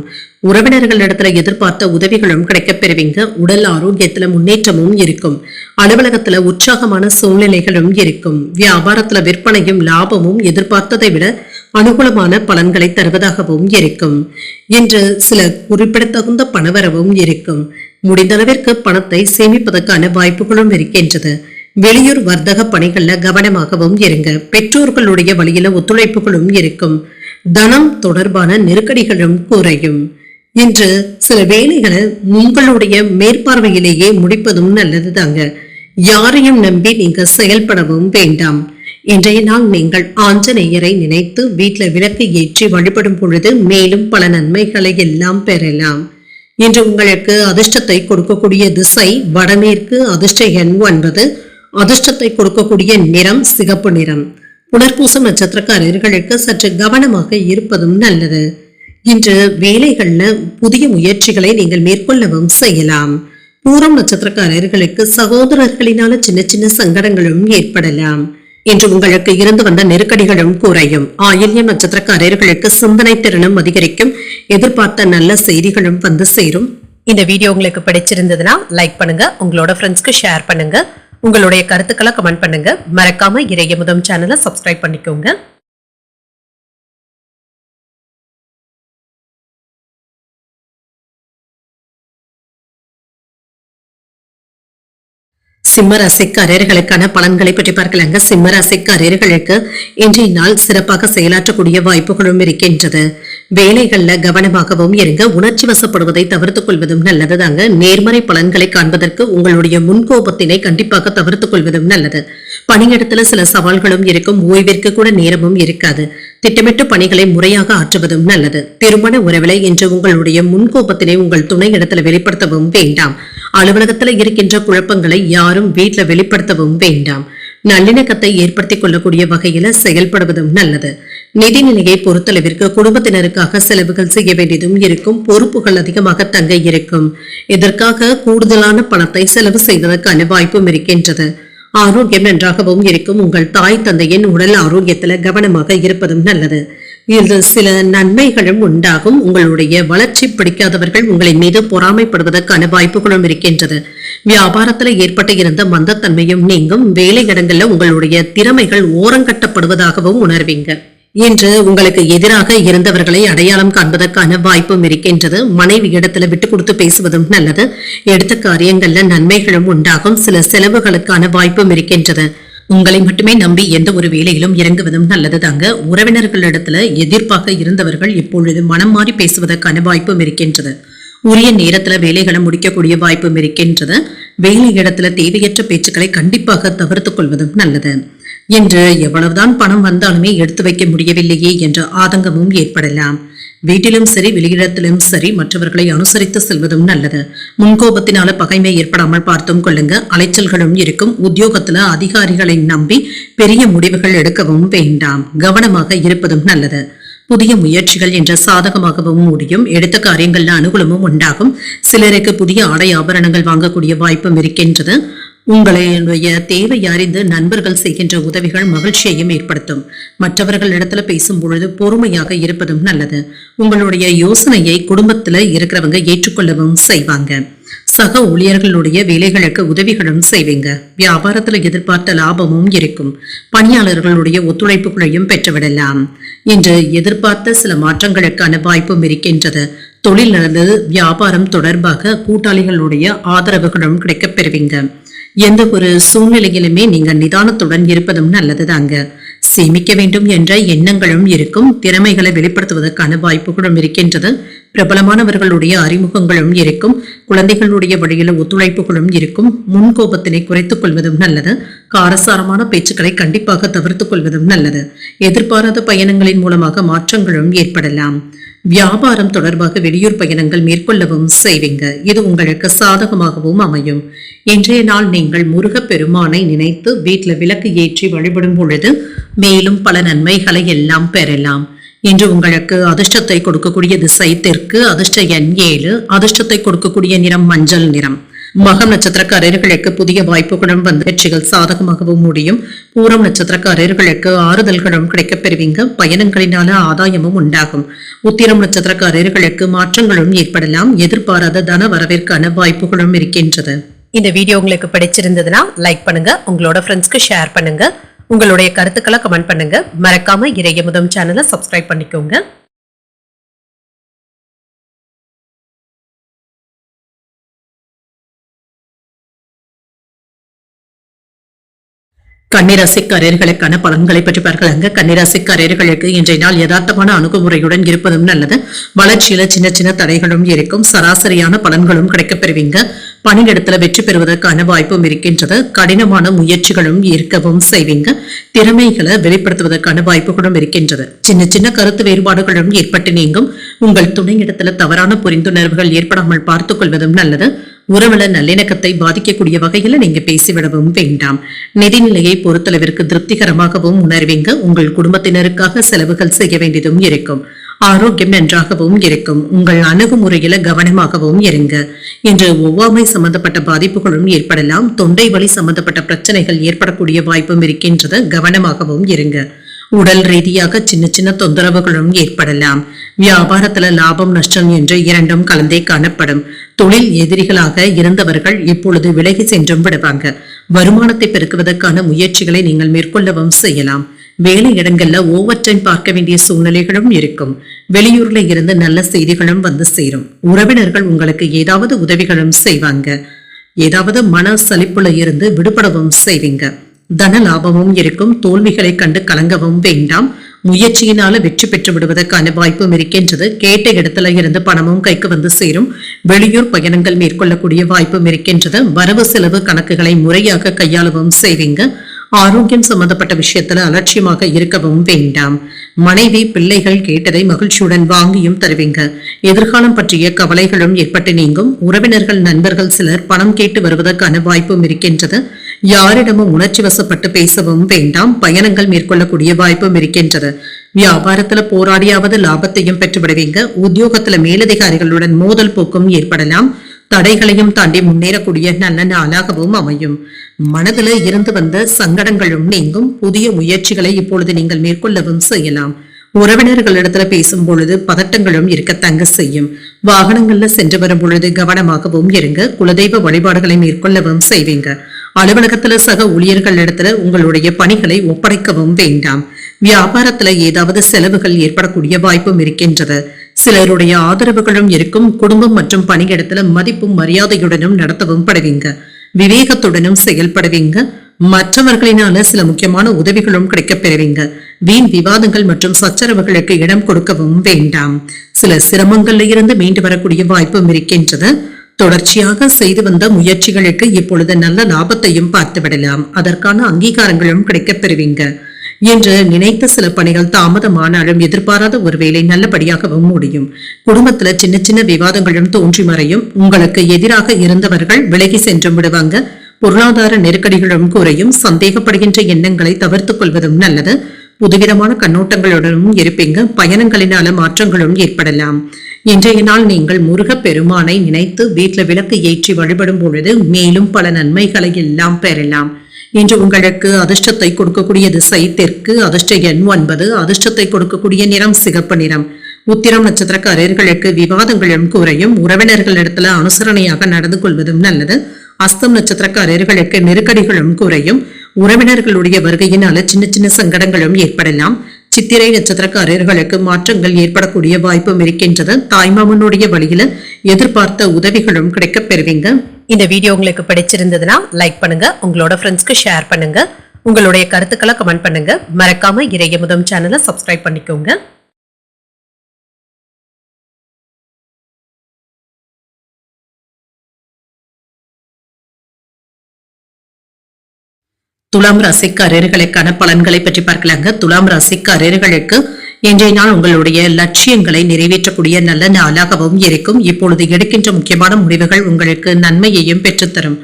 உறவினர்களிடத்துல எதிர்பார்த்த உதவிகளும் கிடைக்கப் பெறுவீங்க. உடல் ஆரோக்கியத்துல முன்னேற்றமும் இருக்கும். அலுவலகத்துல உற்சாகமான சூழ்நிலைகளும் இருக்கும். வியாபாரத்துல விற்பனையும் லாபமும் எதிர்பார்த்ததை விட அனுகூலமான பலன்களை தருவதாகவும் இருக்கும். இன்று சில குறிப்பிடத்தகுந்த பணவரவும் இருக்கும். முடிந்தளவிற்கு பணத்தை சேமிப்பதற்கான வாய்ப்புகளும் இருக்கின்றது. வெளியூர் வர்த்தக பணிகள்ல கவனமாகவும் இருங்க. பெற்றோர்களுடைய வழியில ஒத்துழைப்புகளும் இருக்கும். தனம் தொடர்பான நெருக்கடிகளும் குறையும். இன்று சில வேலைகளை உங்களுடைய மேற்பார்வையிலேயே முடிப்பதும் நல்லது தாங்க. யாரையும் நம்பி நீங்க செயல்படவும் வேண்டாம். இன்றைய நாள் நீங்கள் ஆஞ்சநேயரை நினைத்து வீட்டுல விளக்கு ஏற்றி வழிபடும் பொழுது மேலும் பல நன்மைகளை எல்லாம் பெறலாம். இன்று உங்களுக்கு அதிர்ஷ்டத்தை கொடுக்கக்கூடிய திசை வடமேற்கு. அதிர்ஷ்ட எண் 9. அதிர்ஷ்டத்தை கொடுக்கக்கூடிய நிறம் சிகப்பு நிறம். புனர்பூசம் நட்சத்திரக்காரர்களுக்கு சற்று கவனமாக இருப்பதும் நல்லது. இன்று வேலைகள்ல புதிய முயற்சிகளை நீங்கள் மேற்கொள்ளவும் செய்யலாம். பூரம் நட்சத்திரக்காரர்களுக்கு சகோதரர்களினால சின்ன சின்ன சங்கடங்களும் ஏற்படலாம். இன்று உங்களுக்கு இருந்து வந்த நெருக்கடிகளும் குறையும். ஆயில்யம் நட்சத்திரக்காரர்களுக்கு சிந்தனை திறனும் அதிகரிக்கும். எதிர்பார்த்த நல்ல செய்திகளும் வந்து சேரும். இந்த வீடியோ உங்களுக்கு பிடிச்சிருந்ததுன்னா லைக் பண்ணுங்க. உங்களோட ஃப்ரெண்ட்ஸ்க்கு ஷேர் பண்ணுங்க. உங்களுடைய கருத்துக்களை கமெண்ட் பண்ணுங்க. மறக்காம இறையமுதம் சேனலை சப்ஸ்கிரைப் பண்ணிக்கோங்க. சிம்ம ராசிக்காரர்களுக்கான பலன்களை பற்றி பார்க்கலாங்க. சிம்ம ராசிக்காரர்களுக்கு இன்றைய நாள் சிறப்பாக செயலாற்றக்கூடிய வாய்ப்புகளும் இருக்கின்றது. வேலைகள்ல கவனமாகவும் இருங்க. உணர்ச்சி வசப்படுவதை தவிர்த்துக் கொள்வதும் நல்லதுதாங்க. நேர்மறை பலன்களை காண்பதற்கு உங்களுடைய முன்கோபத்தினை கண்டிப்பாக தவிர்த்துக் கொள்வதும் நல்லது. பணியிடத்துல சில சவால்களும் இருக்கும். ஓய்விற்கு கூட நேரமும் இருக்காது. திட்டமிட்டு பணிகளை முறையாக ஆற்றுவதும் நல்லது. திருமண உறவிலை என்று உங்களுடைய முன்கோபத்தினை உங்கள் துணை இடத்துல வெளிப்படுத்தவும் வேண்டாம். அலுவலகத்துல இருக்கின்ற குழப்பங்களை யாரும் வீட்டுல வெளிப்படுத்தவும் வேண்டாம். நல்லிணக்கத்தை ஏற்படுத்திக் கொள்ளக்கூடிய வகையில செயல்படுவதும் நல்லது. நிதிநிலையை பொறுத்தளவிற்கு குடும்பத்தினருக்காக செலவுகள் செய்ய வேண்டியதும் இருக்கும். பொறுப்புகள் அதிகமாக தங்க இருக்கும். இதற்காக கூடுதலான பணத்தை செலவு செய்வதற்கான வாய்ப்பும் இருக்கின்றது. ஆரோக்கியம் நன்றாகவும் இருக்கும். உங்கள் தாய் தந்தையின் உடல் ஆரோக்கியத்துல கவனமாக இருப்பதும் நல்லது. இதில் சில நன்மைகளும் உண்டாகும். உங்களுடைய வளர்ச்சி பிடிக்காதவர்கள் உங்களின் மீது பொறாமைப்படுவதற்கான வாய்ப்புகளும் இருக்கின்றது. வியாபாரத்துல ஏற்பட்டு இருந்த மந்தத்தன்மையும் நீங்கும். வேலை இடங்கள்ல உங்களுடைய திறமைகள் ஓரங்கட்டப்படுவதாகவும் உணர்வீங்க. இன்று உங்களுக்கு எதிராக இருந்தவர்களை அடையாளம் காண்பதற்கான வாய்ப்பும் இருக்கின்றது. மனைவி இடத்துல விட்டு கொடுத்து பேசுவதும் நல்லது. எடுத்த காரியங்கள்ல நன்மைகளும் உண்டாகும். சில செலவுகளுக்கான வாய்ப்பும் இருக்கின்றது. உங்களை மட்டுமே நம்பி எந்த ஒரு வேலையிலும் இறங்குவதும் நல்லது தாங்க. உறவினர்களிடத்துல எதிர்ப்பாக இருந்தவர்கள் இப்பொழுது மனம் மாறி பேசுவதற்கான வாய்ப்பும் இருக்கின்றது. உரிய நேரத்துல வேலைகளை முடிக்கக்கூடிய வாய்ப்பும் இருக்கின்றது. வேலை இடத்துல தேவையற்ற பேச்சுக்களை கண்டிப்பாக தவிர்த்துக் கொள்வதும் நல்லது. என்று எவ்வளவுதான் பணம் வந்தாலுமே எடுத்து வைக்க முடியவில்லையே என்ற ஆதங்கமும் ஏற்படலாம். வீட்டிலும் சரி வெளியிடத்திலும் சரி மற்றவர்களை அனுசரித்து செல்வதும் நல்லது. முன்கோபத்தினால பகைமை ஏற்படாமல் பார்த்தும் கொள்ளுங்க. அலைச்சல்களும் இருக்கும். உத்தியோகத்துல அதிகாரிகளை நம்பி பெரிய முடிவுகள் எடுக்கவும் வேண்டாம். கவனமாக இருப்பதும் நல்லது. புதிய முயற்சிகள் என்ற சாதகமாகவும் முடியும். எடுத்த காரியங்கள்ல அனுகூலமும் உண்டாகும். சிலருக்கு புதிய ஆடை ஆபரணங்கள் வாங்கக்கூடிய வாய்ப்பும் இருக்கின்றது. உங்களுடைய தேவை அறிந்து நண்பர்கள் செய்கின்ற உதவிகள் மகிழ்ச்சியையும் ஏற்படுத்தும். மற்றவர்களிடத்துல பேசும் பொழுது பொறுமையாக இருப்பதும் நல்லது. உங்களுடைய யோசனையை குடும்பத்துல இருக்கிறவங்க ஏற்றுக்கொள்ளவும் செய்வாங்க. சக ஊழியர்களுடைய வேலைகளுக்கு உதவிகளும் செய்வீங்க. வியாபாரத்துல எதிர்பார்த்த லாபமும் இருக்கும். பணியாளர்களுடைய ஒத்துழைப்புகளையும் பெற்றுவிடலாம். இன்று எதிர்பார்த்த சில மாற்றங்களுக்கான வாய்ப்பும் இருக்கின்றது. தொழில் அல்லது வியாபாரம் தொடர்பாக கூட்டாளிகளுடைய ஆதரவுகளும் கிடைக்கப் பெறுவீங்க. எந்த ஒரு சூழ்நிலையிலுமே நீங்க நிதானத்துடன் இருப்பதும் நல்லதுதாங்க. சேமிக்க வேண்டும் என்ற எண்ணங்களும் இருக்கும். திறமைகளை வெளிப்படுத்துவதற்கான வாய்ப்புகளும் இருக்கின்றது. பிரபலமானவர்களுடைய அறிமுகங்களும் இருக்கும். குழந்தைகளுடைய வழியில ஒத்துழைப்புகளும் இருக்கும். முன்கோபத்தினை குறைத்துக் கொள்வதும் நல்லது. காரசாரமான பேச்சுக்களை கண்டிப்பாக தவிர்த்துக் கொள்வதும் நல்லது. எதிர்பாராத பயணங்களின் மூலமாக மாற்றங்களும் ஏற்படலாம். வியாபாரம் தொடர்பாக வெளியூர் பயணங்கள் மேற்கொள்ளவும் செய்வீங்க. இது உங்களுக்கு சாதகமாகவும் அமையும். இன்றைய நாள் நீங்கள் முருகப் பெருமானை நினைத்து வீட்டில் விளக்கு ஏற்றி வழிபடும் பொழுது மேலும் பல நன்மைகளை எல்லாம் பெறலாம். இன்று உங்களுக்கு அதிர்ஷ்டத்தை கொடுக்கக்கூடிய திசை தெற்கு. அதிர்ஷ்ட எண் 7. அதிர்ஷ்டத்தை கொடுக்கக்கூடிய நிறம் மஞ்சள் நிறம். மகம் நட்சத்திரக்காரர்களுக்கு புதிய வாய்ப்புகளும் வந்து வெற்றிகள் சாதகமாகவும் முடியும். பூரம் நட்சத்திரக்காரர்களுக்கு ஆறுதல்களும் கிடைக்கப் பெறுவீங்க. பயணங்களினால ஆதாயமும் உண்டாகும். உத்திரம் நட்சத்திரக்காரர்களுக்கு மாற்றங்களும் ஏற்படலாம். எதிர்பாராத தன வரவிற்கான வாய்ப்புகளும் இருக்கின்றது. இந்த வீடியோ உங்களுக்கு பிடிச்சிருந்ததுன்னா லைக் பண்ணுங்க. உங்களோட ஃப்ரெண்ட்ஸ்க்கு ஷேர் பண்ணுங்க. உங்களுடைய கருத்துக்களை கமெண்ட் பண்ணுங்க. மறக்காம இறையமுதம் சேனலை சப்ஸ்கிரைப் பண்ணிக்கோங்க. கன்னிராசிக்காரர்களுக்கான பலன்களை பற்றி பார்க்கலாங்க. கன்னிராசிக்காரர்களுக்கு இன்றைய நாள் யதார்த்தமான அணுகுமுறையுடன் இருப்பதும் நல்லது. வளர்ச்சியில சின்ன சின்ன தடைகளும் இருக்கும். சராசரியான பலன்களும் கிடைக்கப் பெறுவீங்க. பணியிடத்துல வெற்றி பெறுவதற்கான வாய்ப்பும் இருக்கின்றது. கடினமான முயற்சிகளும் இருக்கவும் செய்வீங்க. திறமைகளை வெளிப்படுத்துவதற்கான வாய்ப்புகளும் இருக்கின்றது. சின்ன சின்ன கருத்து வேறுபாடுகளும் ஏற்பட்டு நீங்கும். உங்கள் துணையிடத்துல தவறான புரிந்துணர்வுகள் ஏற்படாமல் பார்த்துக் கொள்வதும் நல்லது. உறவுல நல்லிணக்கத்தை பாதிக்கக்கூடிய வகையில நீங்க பேசிவிடவும் வேண்டாம். நிதிநிலையை பொறுத்தளவிற்கு திருப்திகரமாகவும் உணர்வீங்க. உங்கள் குடும்பத்தினருக்காக செலவுகள் செய்ய வேண்டியதும் இருக்கும். ஆரோக்கியம் நன்றாகவும் இருக்கும். உங்கள் அணுகுமுறையில கவனமாகவும் இருங்க. இன்று ஒவ்வாமை சம்பந்தப்பட்ட பாதிப்புகளும் ஏற்படலாம். தொண்டை வலி சம்பந்தப்பட்ட பிரச்சனைகள் ஏற்படக்கூடிய வாய்ப்பும் இருக்கின்றது. கவனமாகவும் இருங்க. உடல் ரீதியாக சின்ன சின்ன தொந்தரவுகளும் ஏற்படலாம். வியாபாரத்துல லாபம் நஷ்டம் என்று இரண்டும் கலந்தே காணப்படும். தொழில் எதிரிகளாக இருந்தவர்கள் இப்பொழுது விலகி சென்றும் விடுவாங்க. வருமானத்தை பெருக்குவதற்கான முயற்சிகளை நீங்கள் மேற்கொள்ளவும் செய்யலாம். வேலை இடங்கள்ல ஓவர் டைம் பார்க்க வேண்டிய சூழ்நிலைகளும் இருக்கும். வெளியூர்ல இருந்து நல்ல செய்திகளும் வந்து சேரும். உறவினர்கள் உங்களுக்கு ஏதாவது உதவிகளும் செய்வாங்க. ஏதாவது மன சலிப்புல இருந்து விடுபடவும் செய்வீங்க. தன லாபமும் இருக்கும். தோல்விகளை கண்டு கலங்கவும் வேண்டாம். முயற்சியினால வெற்றி பெற்று விடுவதற்கான வாய்ப்பும் இருக்கின்றது. கேட்ட இடத்துல இருந்து பணமும் கைக்கு வந்து சேரும். வெளியூர் பயணங்கள் மேற்கொள்ளக்கூடிய வாய்ப்பும் இருக்கின்றது. வரவு செலவு கணக்குகளை முறையாக கையாளவும் செய்வீங்க. ஆரோக்கியம் சம்பந்தப்பட்ட விஷயத்துல அலட்சியமாக இருக்கவும் வேண்டாம். மனைவி பிள்ளைகள் கேட்டதை மகிழ்ச்சியுடன் வாங்கியும் தருவீங்க. எதிர்காலம் பற்றிய கவலைகளும் ஏற்பட்டு நீங்கும். உறவினர்கள் நண்பர்கள் சிலர் பணம் கேட்டு வருவதற்கான வாய்ப்பும் இருக்கின்றது. யாரிடமும் உணர்ச்சி வசப்பட்டு பேசவும் வேண்டாம். பயணங்கள் மேற்கொள்ளக்கூடிய வாய்ப்பும் இருக்கின்றது. வியாபாரத்துல போராடியாவது லாபத்தையும் பெற்றுவிடுவீங்க. உத்தியோகத்துல மேலதிகாரிகளுடன் மோதல் போக்கும் ஏற்படலாம். தடைகளையும் தாண்டி முன்னேறக்கூடிய நல்ல நாளாகவும் அமையும். மனதில இருந்து வந்த சங்கடங்களும் நீங்கும். புதிய முயற்சிகளை இப்பொழுது நீங்கள் மேற்கொள்ளவும் செய்யலாம். உறவினர்களிடத்துல பேசும் பொழுது பதட்டங்களும் இருக்கத்தங்க செய்யும். வாகனங்கள்ல சென்று வரும் பொழுது கவனமாகவும் இருங்க. குலதெய்வ வழிபாடுகளை மேற்கொள்ளவும் செய்வீங்க. அலுவலகத்துல சக ஊழியர்கள் இடத்துல உங்களுடைய பணிகளை ஒப்படைக்கவும் வேண்டாம். வியாபாரத்துல ஏதாவது செலவுகள் ஏற்படக்கூடிய வாய்ப்பும் இருக்கின்றது. சிலருடைய ஆதரவுகளும் இருக்கும். குடும்பம் மற்றும் பணியிடத்துல மதிப்பும் மரியாதையுடனும் நடத்தவும் படுவீங்க. விவேகத்துடனும் செயல்படுவீங்க. மற்றவர்களினால சில முக்கியமான உதவிகளும் கிடைக்கப் பெறுவீங்க. வீண் விவாதங்கள் மற்றும் சச்சரவுகளுக்கு இடம் கொடுக்கவும் வேண்டாம். சில சிரமங்கள்ல இருந்து மீண்டு வரக்கூடிய வாய்ப்பும் இருக்கின்றது. தொடர்ச்சியாக செய்து வந்த முயற்சிகளுக்கு இப்பொழுது நல்ல லாபத்தையும் பார்த்து விடலாம். அதற்கான அங்கீகாரங்களும் கிடைக்கப் பெறுவீங்க. என்று நினைத்த சில பணிகள் தாமதமானாலும் எதிர்பாராத ஒரு வேலை நல்லபடியாகவும் முடியும். குடும்பத்துல சின்ன சின்ன விவாதங்களும் தோன்றி மறையும். உங்களுக்கு எதிராக இருந்தவர்கள் விலகி சென்று விடுவாங்க. பொருளாதார நெருக்கடிகளும் குறையும். சந்தேகப்படுகின்ற எண்ணங்களை தவிர்த்துக் கொள்வதும் நல்லது. புதுவிதமான கண்ணோட்டங்களுடனும் இருப்பீங்க. பயணங்களினால மாற்றங்களும் ஏற்படலாம். இன்றைய நாள் நீங்கள் முருகப் பெருமானை நினைத்து வீட்டில் விளக்கு ஏற்றி வழிபடும் பொழுது மேலும் பல நன்மைகளை எல்லாம் பெறலாம். இன்று உங்களுக்கு அதிர்ஷ்டத்தை கொடுக்கக்கூடிய திசை தெற்கு. அதிர்ஷ்ட எண் 9. அதிர்ஷ்டத்தை கொடுக்கக்கூடிய நிறம் சிகப்பு நிறம். உத்திரம் நட்சத்திரக்காரர்களுக்கு விவாதங்களும் குறையும். உறவினர்களிடத்துல அனுசரணையாக நடந்து கொள்வதும் நல்லது. அஸ்தம் நட்சத்திரக்காரர்களுக்கு நெருக்கடிகளும் குறையும். உறவினர்களுடைய வருகையினால சின்ன சின்ன சங்கடங்களும் ஏற்படலாம். சித்திரை நட்சத்திரக்காரர்களுக்கு மாற்றங்கள் ஏற்படக்கூடிய வாய்ப்பும் இருக்கின்றது. தாய்மாமனுடைய வழியில எதிர்பார்த்த உதவிகளும் கிடைக்கப் பெறுவீங்க. இந்த வீடியோ உங்களுக்கு பிடிச்சிருந்ததுன்னா லைக் பண்ணுங்க. உங்களோட ஃப்ரெண்ட்ஸ்க்கு ஷேர் பண்ணுங்க. உங்களுடைய கருத்துக்களை கமெண்ட் பண்ணுங்க. மறக்காம இறையமுதம் சேனலை சப்ஸ்கிரைப் பண்ணிக்கோங்க. துலாம் ராசிக்காரர்களுக்கான பலன்களை பற்றி பார்க்கலாங்க. துலாம் ராசிக்காரர்களுக்கு இன்றைய நாள் உங்களுடைய லட்சியங்களை நிறைவேற்றக்கூடிய நல்ல நாளாகவும் இருக்கும். இப்பொழுது எடுக்கின்ற முக்கியமான முடிவுகள் உங்களுக்கு நன்மையையும் பெற்றுத்தரும்.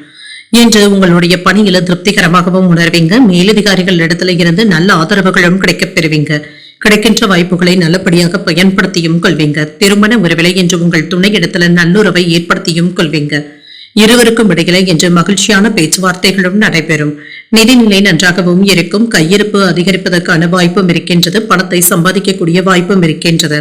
இன்று உங்களுடைய பணியில திருப்திகரமாகவும் உணர்வீங்க. மேலதிகாரிகள் இடத்துல இருந்து நல்ல ஆதரவுகளும் கிடைக்கப் பெறுவீங்க. கிடைக்கின்ற வாய்ப்புகளை நல்லபடியாக பயன்படுத்தியும் கொள்வீங்க. திருமண உறவிலை என்று உங்கள் துணை இடத்துல நல்லுறவை ஏற்படுத்தியும் கொள்வீங்க. இருவருக்கும் இடையில இன்று மகிழ்ச்சியான பேச்சுவார்த்தைகளும் நடைபெறும். நிதிநிலை நன்றாகவும் இருக்கும். கையிருப்பு அதிகரிப்பதற்கான வாய்ப்பும் இருக்கின்றது. பணத்தை சம்பாதிக்கக்கூடிய வாய்ப்பும் இருக்கின்றது.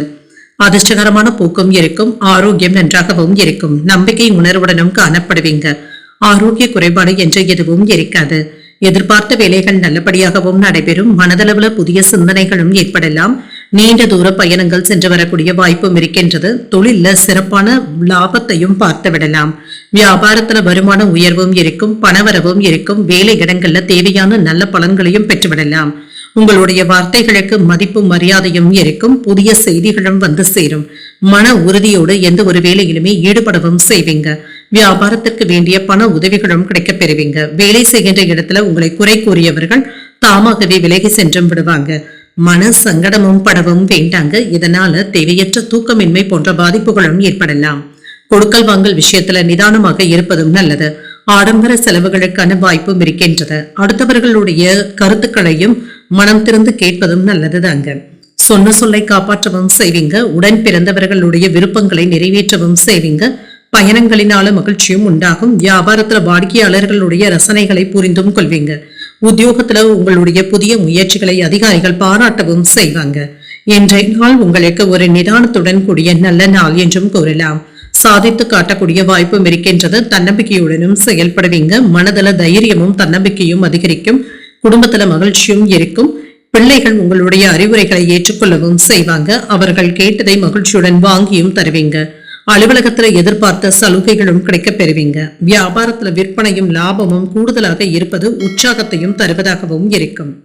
அதிர்ஷ்டகரமான போக்கும் இருக்கும். ஆரோக்கியம் நன்றாகவும் இருக்கும். நம்பிக்கை உணர்வுடனும் காணப்படுவீங்க. ஆரோக்கிய குறைபாடு என்று எதுவும் இருக்காது. எதிர்பார்த்த வேலைகள் நல்லபடியாகவும் நடைபெறும். மனதளவுல புதிய சிந்தனைகளும் ஏற்படலாம். நீண்ட தூர பயணங்கள் சென்று வரக்கூடிய வாய்ப்பும் இருக்கின்றது. தொழில்ல சிறப்பான லாபத்தையும் பார்த்து விடலாம். வியாபாரத்துல வருமான உயர்வும் இருக்கும். பணவரவும் இருக்கும். வேலை இடங்கள்ல தேவையான நல்ல பலன்களையும் பெற்றுவிடலாம். உங்களுடைய வார்த்தைகளுக்கு மதிப்பும் மரியாதையும் இருக்கும். புதிய செய்திகளும் வந்து சேரும். மன உறுதியோடு எந்த ஒரு வேலையிலுமே ஈடுபடவும் செய்வீங்க. வியாபாரத்திற்கு வேண்டிய பண உதவிகளும் கிடைக்கப் பெறுவீங்க. வேலை செய்கின்ற இடத்துல உங்களை குறை கூறியவர்கள் தாமாகவே விலகி சென்றும் விடுவாங்க. மன சங்கடமும் படவும் வேண்டாங்க. இதனால தேவையற்ற தூக்கமின்மை போன்ற பாதிப்புகளும் ஏற்படலாம். கொடுக்கல் வாங்கல் விஷயத்துல நிதானமாக இருப்பதும் நல்லது. ஆடம்பர செலவுகளுக்கான வாய்ப்பும் இருக்கின்றது. அடுத்தவர்களுடைய கருத்துக்களையும் மனம் திறந்து கேட்பதும் நல்லதுதாங்க. சொன்ன சொல்லை காப்பாற்றவும் செய்வீங்க. உடன் பிறந்தவர்களுடைய விருப்பங்களை நிறைவேற்றவும் செய்வீங்க. பயணங்களினால மகிழ்ச்சியும் உண்டாகும். வியாபாரத்துல வாடிக்கையாளர்களுடைய ரசனைகளை புரிந்தும் கொள்வீங்க. உத்தியோகத்துல உங்களுடைய புதிய முயற்சிகளை அதிகாரிகள் பாராட்டவும் செய்வாங்க. இன்றைய நாள் உங்களுக்கு ஒரு நிதானத்துடன் கூடிய நல்ல நாள் என்றும் கூறலாம். சாதித்து காட்டக்கூடிய வாய்ப்பும் இருக்கின்றது. தன்னம்பிக்கையுடனும் செயல்படுவீங்க. மனதள தைரியமும் தன்னம்பிக்கையும் அதிகரிக்கும். குடும்பத்துல மகிழ்ச்சியும் இருக்கும். பிள்ளைகள் உங்களுடைய அறிவுரைகளை ஏற்றுக்கொள்ளவும் செய்வாங்க. அவர்கள் கேட்டதை மகிழ்ச்சியுடன் வாங்கியும் தருவீங்க. அலுவலகத்துல எதிர்பார்த்த சலுகைகளும் கிடைக்கப் பெறுவீங்க. வியாபாரத்துல விற்பனையும் லாபமும் கூடுதலாக இருப்பது உற்சாகத்தையும் தருவதாகவும் இருக்கும்.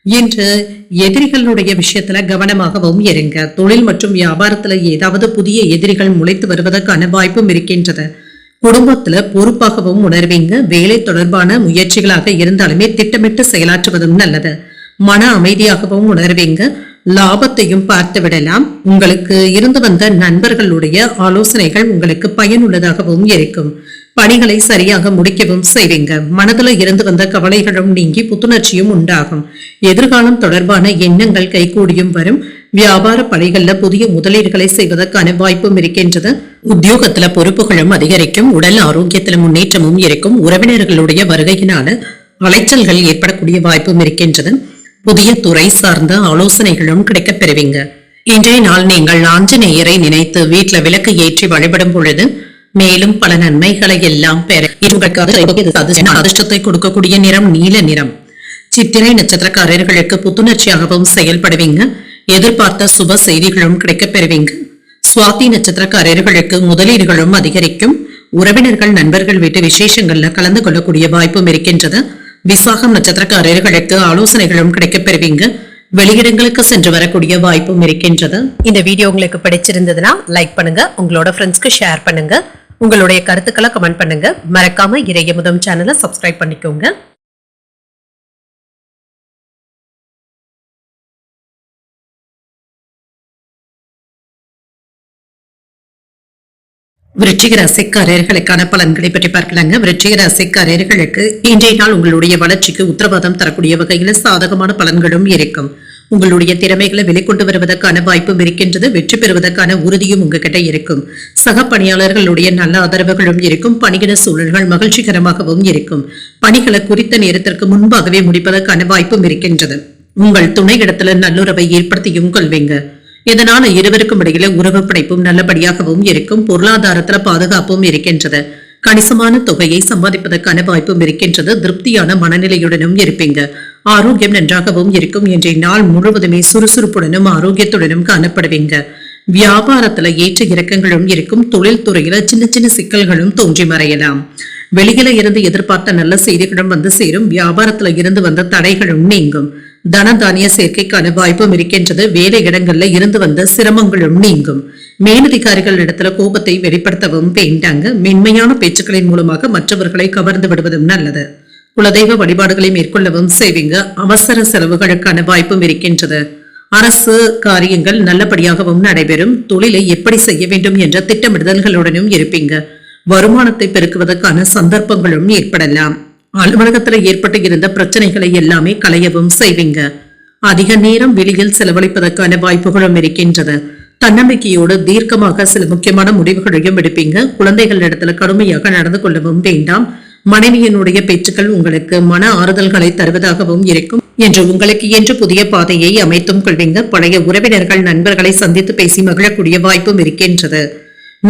இன்று எதிரிகளுடைய விஷயத்துல கவனமாகவும் இருங்க. தொழில் மற்றும் வியாபாரத்துல ஏதாவது புதிய எதிரிகள் முளைத்து வருவதற்கான வாய்ப்பும் இருக்கின்றது. குடும்பத்துல பொறுப்பாகவும் உணர்வீங்க. வேலை தொடர்பான முயற்சிகளாக இருந்தாலுமே திட்டமிட்டு செயலாற்றுவதும் நல்லது. மன அமைதியாகவும் உணர்வீங்க. லாபத்தையும் பார்த்து விடலாம். உங்களுக்கு இருந்து வந்த நண்பர்களுடைய ஆலோசனைகள் உங்களுக்கு பயனுள்ளதாகவும் இருக்கும். பணிகளை சரியாக முடிக்கவும் செய்வீங்க. மனதுல இருந்து வந்த கவலைகளும் நீங்கி புத்துணர்ச்சியும் உண்டாகும். எதிர்காலம் தொடர்பான எண்ணங்கள் கைகூடியும் வரும். வியாபார பணிகள்ல புதிய முதலீடுகளை செய்வதற்கான வாய்ப்பும் இருக்கின்றது. உத்தியோகத்துல பொறுப்புகளும் அதிகரிக்கும். உடல் ஆரோக்கியத்துல முன்னேற்றமும் இருக்கும். உறவினர்களுடைய வருகையினால அலைச்சல்கள் ஏற்படக்கூடிய வாய்ப்பும் இருக்கின்றது. புதிய துறை சார்ந்த ஆலோசனைகளும் கிடைக்கப் பெறுவீங்க. இன்றைய நாள் நீங்கள் ஆஞ்சநேயரை நினைத்து வீட்டுல விளக்கு ஏற்றி வழிபடும் பொழுது மேலும் பல நன்மைகளை எல்லாம் பெற. அதிர்ஷ்டத்தை கொடுக்கக்கூடிய நிறம் நீல நிறம். சித்திரை நட்சத்திரக்காரர்களுக்கு புத்துணர்ச்சியாகவும் செயல்படுவீங்க. எதிர்பார்த்த சுப செய்திகளும் கிடைக்கப் பெறுவீங்க. சுவாதி நட்சத்திரக்காரர்களுக்கு முதலீடுகளும் அதிகரிக்கும். உறவினர்கள் நண்பர்கள் வீட்டு விசேஷங்கள்ல கலந்து கொள்ளக்கூடிய வாய்ப்பும் இருக்கின்றது. விசாகம் நட்சத்திரக்காரர்களுக்கு ஆலோசனைகளும் கிடைக்கப் பெறுவீங்க. வெளியிடங்களுக்கு சென்று வரக்கூடிய வாய்ப்பும் இருக்கின்றது. இந்த வீடியோ உங்களுக்கு பிடிச்சிருந்ததுன்னா லைக் பண்ணுங்க, உங்களோட ஃப்ரெண்ட்ஸ்க்கு ஷேர் பண்ணுங்க, உங்களுடைய கருத்துக்களை கமெண்ட் பண்ணுங்க. மறக்காம இறையமுதம் சேனலை சப்ஸ்கிரைப் பண்ணிக்கோங்க. விருச்சிக ராசிக்காரர்களுக்கான பலன்களை பற்றி பார்க்கலாங்க. விருச்சிக ராசிக்காரர்களுக்கு இன்றைய நாள் உங்களுடைய வளர்ச்சிக்கு உத்தரவாதம் தரக்கூடிய வகையில் சாதகமான பலன்களும் இருக்கும். உங்களுடைய திறமைகளை வெளிக்கொண்டு வருவதற்கான வாய்ப்பும் இருக்கின்றது. வெற்றி பெறுவதற்கான உறுதியும் உங்ககிட்ட இருக்கும். சக பணியாளர்களுடைய நல்ல ஆதரவுகளும் இருக்கும். பணியிட சூழல்கள் மகிழ்ச்சிகரமாகவும் இருக்கும். பணிகளை குறித்த நேரத்திற்கு முன்பாகவே முடிப்பதற்கான வாய்ப்பும் இருக்கின்றது. உங்கள் துணை இடத்துல நல்லுறவை ஏற்படுத்தியும் கொள்வீங்க. இதனால இருவருக்கும் இடையில உறவு பிணைப்பும் நல்லபடியாகவும் இருக்கும். பொருளாதாரத்துல பாதுகாப்பும் இருக்கின்றது. கணிசமான தொகையை சம்பாதிப்பதற்கான வாய்ப்பும் இருக்கின்றது. திருப்தியான மனநிலையுடனும் இருப்பீங்க. ஆரோக்கியம் நன்றாகவும் இருக்கும். இன்றைய நாள் முழுவதுமே சுறுசுறுப்புடனும் ஆரோக்கியத்துடனும் காணப்படுவீங்க. வியாபாரத்துல ஏற்ற இறக்கங்களும் இருக்கும். தொழில் துறையில சின்ன சின்ன சிக்கல்களும் தோன்றி மறையலாம். வெளியில இருந்து எதிர்பார்த்த நல்ல செய்திகளும் வந்து சேரும். வியாபாரத்துல இருந்து வந்த தடைகளும் நீங்கும். தனதானிய சேர்க்கைக்கான வாய்ப்பும் இருக்கின்றது. வேலை இடங்கள்ல இருந்து வந்த சிரமங்களும் நீங்கும். மேலதிகாரிகள் இடத்துல கோபத்தை வெளிப்படுத்தவும் வேண்டாங்க. மென்மையான பேச்சுக்களின் மூலமாக மற்றவர்களை கவர்ந்து விடுவதும் நல்லது. குலதெய்வ வழிபாடுகளை மேற்கொள்ளவும் செய்வீங்க. அவசர செலவுகளுக்கான வாய்ப்பும் இருக்கின்றது. அரசு காரியங்கள் நல்லபடியாகவும் நடைபெறும். தொழிலை எப்படி செய்ய வேண்டும் என்ற திட்டமிடுதல்களுடனும் இருப்பீங்க. வருமானத்தை பெருக்குவதற்கான சந்தர்ப்பங்களும் ஏற்படலாம். அலுவலகத்துல ஏற்பட்டு இருந்த பிரச்சனைகளை எல்லாமே களையவும் செய்வீங்க. அதிக நேரம் வெளியில் செலவழிப்பதற்கான வாய்ப்புகளும் இருக்கின்றது. தன்னம்பிக்கையோடு தீர்க்கமாக சில முக்கியமான முடிவுகளையும் எடுப்பீங்க. குழந்தைகள் இடத்துல கடுமையாக நடந்து கொள்ளவும் வேண்டாம். மனைவியினுடைய பேச்சுக்கள் உங்களுக்கு மன ஆறுதல்களை தருவதாகவும் இருக்கும் என்று உங்களுக்கு என்று புதிய பாதையை அமைத்தும் கொள்வீங்க. பழைய உறவினர்கள் நண்பர்களை சந்தித்து பேசி மகிழக்கூடிய வாய்ப்பும் இருக்கின்றது.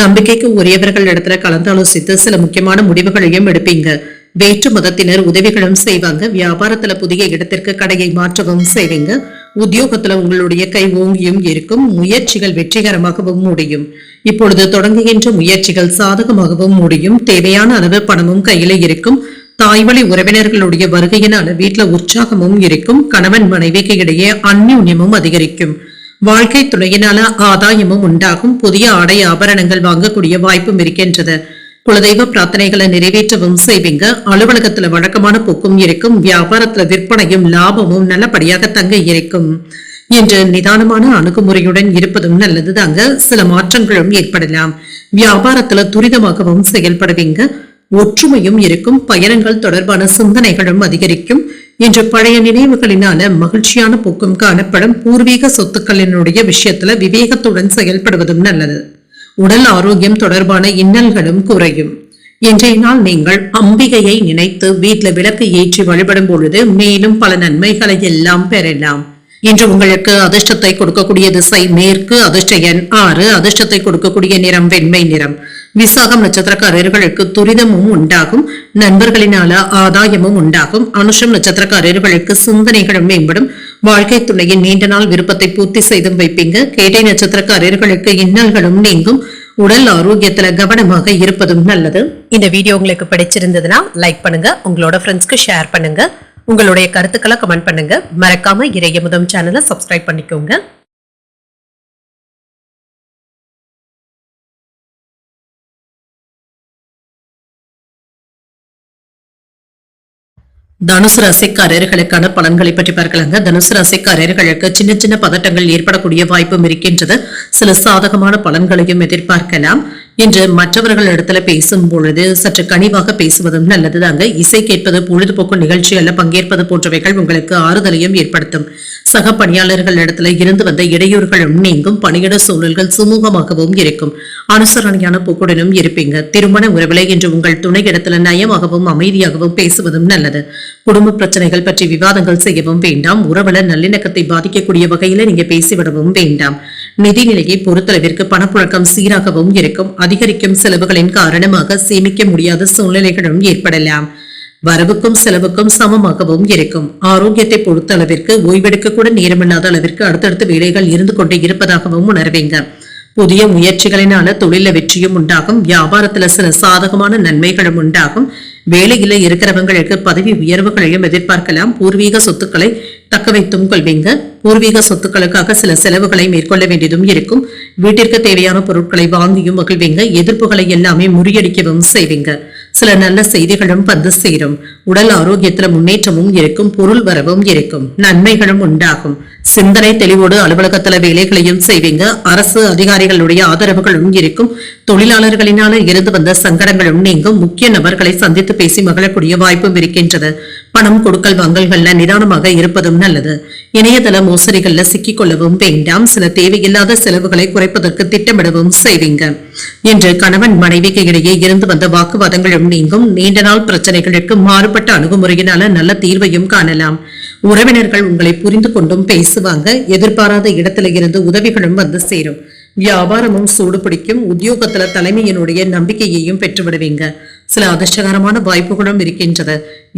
நம்பிக்கைக்கு உரியவர்கள் இடத்துல கலந்தாலோசித்து சில முக்கியமான முடிவுகளையும் எடுப்பீங்க. வேற்று மதத்தினர் உதவிகளும் செய்வாங்க. வியாபாரத்துல புதிய இடத்திற்கு கடையை மாற்றவும் செய்வீங்க. உத்தியோகத்துல உங்களுடைய கை ஓங்கியும் இருக்கும். முயற்சிகள் வெற்றிகரமாகவும் முடியும். இப்பொழுது தொடங்குகின்ற முயற்சிகள் சாதகமாகவும் முடியும். தேவையான அளவு பணமும் கையில இருக்கும். தாய்வழி உறவினர்களுடைய வருகையினால வீட்டுல உற்சாகமும் இருக்கும். கணவன் மனைவிக்கு இடையே அந்யோன்யமும் அதிகரிக்கும். வாழ்க்கை துணையினால ஆதாயமும் உண்டாகும். புதிய ஆடை ஆபரணங்கள் வாங்கக்கூடிய வாய்ப்பும் இருக்கின்றது. குலதெய்வ பிரார்த்தனைகளை நிறைவேற்றவும் செய்வீங்க. அலுவலகத்துல வழக்கமான போக்கும் இருக்கும். வியாபாரத்துல விற்பனையும் லாபமும் நல்லபடியாக தங்க இருக்கும். இன்று நிதானமான அணுகுமுறையுடன் இருப்பதும் நல்லதுதாங்க. சில மாற்றங்களும் ஏற்படலாம். வியாபாரத்துல துரிதமாகவும் செயல்படுவீங்க. ஒற்றுமையும் இருக்கும். பயணங்கள் தொடர்பான சிந்தனைகளும் அதிகரிக்கும். இன்று பழைய நினைவுகளினால மகிழ்ச்சியான போக்கும் காணப்படும். பூர்வீக சொத்துக்களினுடைய விஷயத்துல விவேகத்துடன் செயல்படுவதும் நல்லது. உடல் ஆரோக்கியம் தொடர்பான இன்னல்களும் குறையும். இன்றைய நாள் நீங்கள் அம்பிகையை நினைத்து வீட்டுல விளக்கு ஏற்றி வழிபடும் பொழுது மேலும் பல நன்மைகளை எல்லாம் பெறலாம். இன்று உங்களுக்கு அதிர்ஷ்டத்தை கொடுக்கக்கூடிய திசை மேற்கு. அதிர்ஷ்ட எண் 6. அதிர்ஷ்டத்தை கொடுக்கக்கூடிய நிறம் வெண்மை நிறம். விசாகம் நட்சத்திரக்காரர்களுக்கு துரிதமும் உண்டாகும். நண்பர்களினால ஆதாயமும் உண்டாகும். அனுஷம் நட்சத்திரக்காரர்களுக்கு சிந்தனைகளும் மேம்படும். வாழ்க்கை துணையின் நீண்ட நாள் விருப்பத்தை பூர்த்தி செய்தும் வைப்பீங்க. கேட்டை நட்சத்திரக்காரர்களுக்கு இன்னல்களும் நீங்கும். உடல் ஆரோக்கியத்துல கவனமாக இருப்பதும் நல்லது. இந்த வீடியோ உங்களுக்கு பிடிச்சிருந்ததுன்னா லைக் பண்ணுங்க, உங்களோட ஃப்ரெண்ட்ஸ்க்கு ஷேர் பண்ணுங்க, உங்களுடைய கருத்துக்களை கமெண்ட் பண்ணுங்க. மறக்காம இறையமுதம் சேனலை சப்ஸ்கிரைப் பண்ணிக்கோங்க. தனுசு ராசிக்காரர்களுக்கான பலன்களை பற்றி பார்க்கலாங்க. தனுசு ராசிக்காரர்களுக்கு சின்ன சின்ன பதட்டங்கள் ஏற்படக்கூடிய வாய்ப்பும் இருக்கின்றது. சில சாதகமான பலன்களையும் எதிர்பார்க்கலாம். இன்று மற்றவர்கள் இடத்துல பேசும் பொழுது சற்று கனிவாக பேசுவதும் நல்லதுதாங்க. இசை கேட்பது, பொழுதுபோக்கு நிகழ்ச்சிகள்ல பங்கேற்பது போன்றவைகள் உங்களுக்கு ஆறுதலையும் ஏற்படுத்தும். சக பணியாளர்கள் இடத்துல இருந்து வந்த இடையூறுகளும் நீங்கும். பணியிட சூழல்கள் சுமூகமாகவும் இருக்கும். அனுசரணையான போக்குடனும் இருப்பீங்க. திருமண உறவிலை இன்று உங்கள் துணை இடத்துல நயமாகவும் அமைதியாகவும் பேசுவதும் நல்லது. குடும்ப பிரச்சனைகள் பற்றி விவாதங்கள் செய்யவும் வேண்டாம். உறவுல நல்லிணக்கத்தை பாதிக்கக்கூடிய வகையில நீங்க பேசிவிடவும் வேண்டாம். நிதிநிலையை பொறுத்தளவிற்கு பணப்புழக்கம் சீராகவும் இருக்கும். அதிகரிக்கும் செலவுகளின் காரணமாக சேமிக்க முடியாத சூழ்நிலைகளும் ஏற்படலாம். வரவுக்கும் செலவுக்கும் சமமாகவும் இருக்கும். ஆரோக்கியத்தை பொறுத்த அளவிற்கு ஓய்வெடுக்க கூட நேரமில்லாத அளவிற்கு அடுத்தடுத்த வேலைகள் இருந்து கொண்டே இருப்பதாகவும் உணர்வீங்க. புதிய முயற்சிகளினால தொழில வெற்றியும் உண்டாகும். வியாபாரத்துல சில சாதகமான நன்மைகளும் உண்டாகும். வேலையில இருக்கிறவங்களுக்கு பதவி உயர்வுகளையும் எதிர்பார்க்கலாம். பூர்வீக சொத்துக்களை தக்க வைத்தும் கொள்வீங்க. பூர்வீக சொத்துக்களுக்காக சில செலவுகளை மேற்கொள்ள வேண்டியதும் இருக்கும். வீட்டிற்கு தேவையான பொருட்களை வாங்கியும் மகிழ்வீங்க. எதிர்ப்புகளை எல்லாமே முறியடிக்கவும் செய்வீங்க. சில நல்ல செய்திகளும் வந்து சேரும். உடல் ஆரோக்கியத்துல முன்னேற்றமும் இருக்கும். பொருள் வரவும் இருக்கும். நன்மைகளும் உண்டாகும். சிந்தனை தெளிவோடு அலுவலகத்துல வேலைகளையும் செய்வீங்க. அரசு அதிகாரிகளுடைய ஆதரவுகளும் இருக்கும். தொழிலாளர்களினால இருந்து வந்த சங்கடங்களும் நீங்கும். முக்கிய நபர்களை சந்தித்து பேசி மகிழக்கூடிய வாய்ப்பும் இருக்கின்றது. பணம் கொடுக்கல் வாங்கல்கள்ல நிதானமாக இருப்பதும் நல்லது. இணையதள மோசடிகள்ல சிக்கிக் கொள்ளவும் வேண்டாம். சில தேவையில்லாத செலவுகளை குறைப்பதற்கு திட்டமிடவும் செய்வீங்க. இன்று கணவன் மனைவிக்கு இடையே இருந்து வந்த வாக்குவாதங்களும் நீங்கும். நீண்ட நாள் பிரச்சனைகளுக்கு மாறுபட்ட அணுகுமுறையினால நல்ல தீர்வையும் காணலாம். உறவினர்கள் உங்களை புரிந்து கொண்டும் பேசுவாங்க. எதிர்பாராத இடத்துல இருந்து உதவிகளும் வந்து சேரும். வியாபாரமும் சூடு பிடிக்கும். உத்தியோகத்துல தலைமையினுடைய நம்பிக்கையையும் பெற்றுவிடுவீங்க. சில அதிர்ஷ்டகரமான வாய்ப்புகளும் இருக்கின்றது.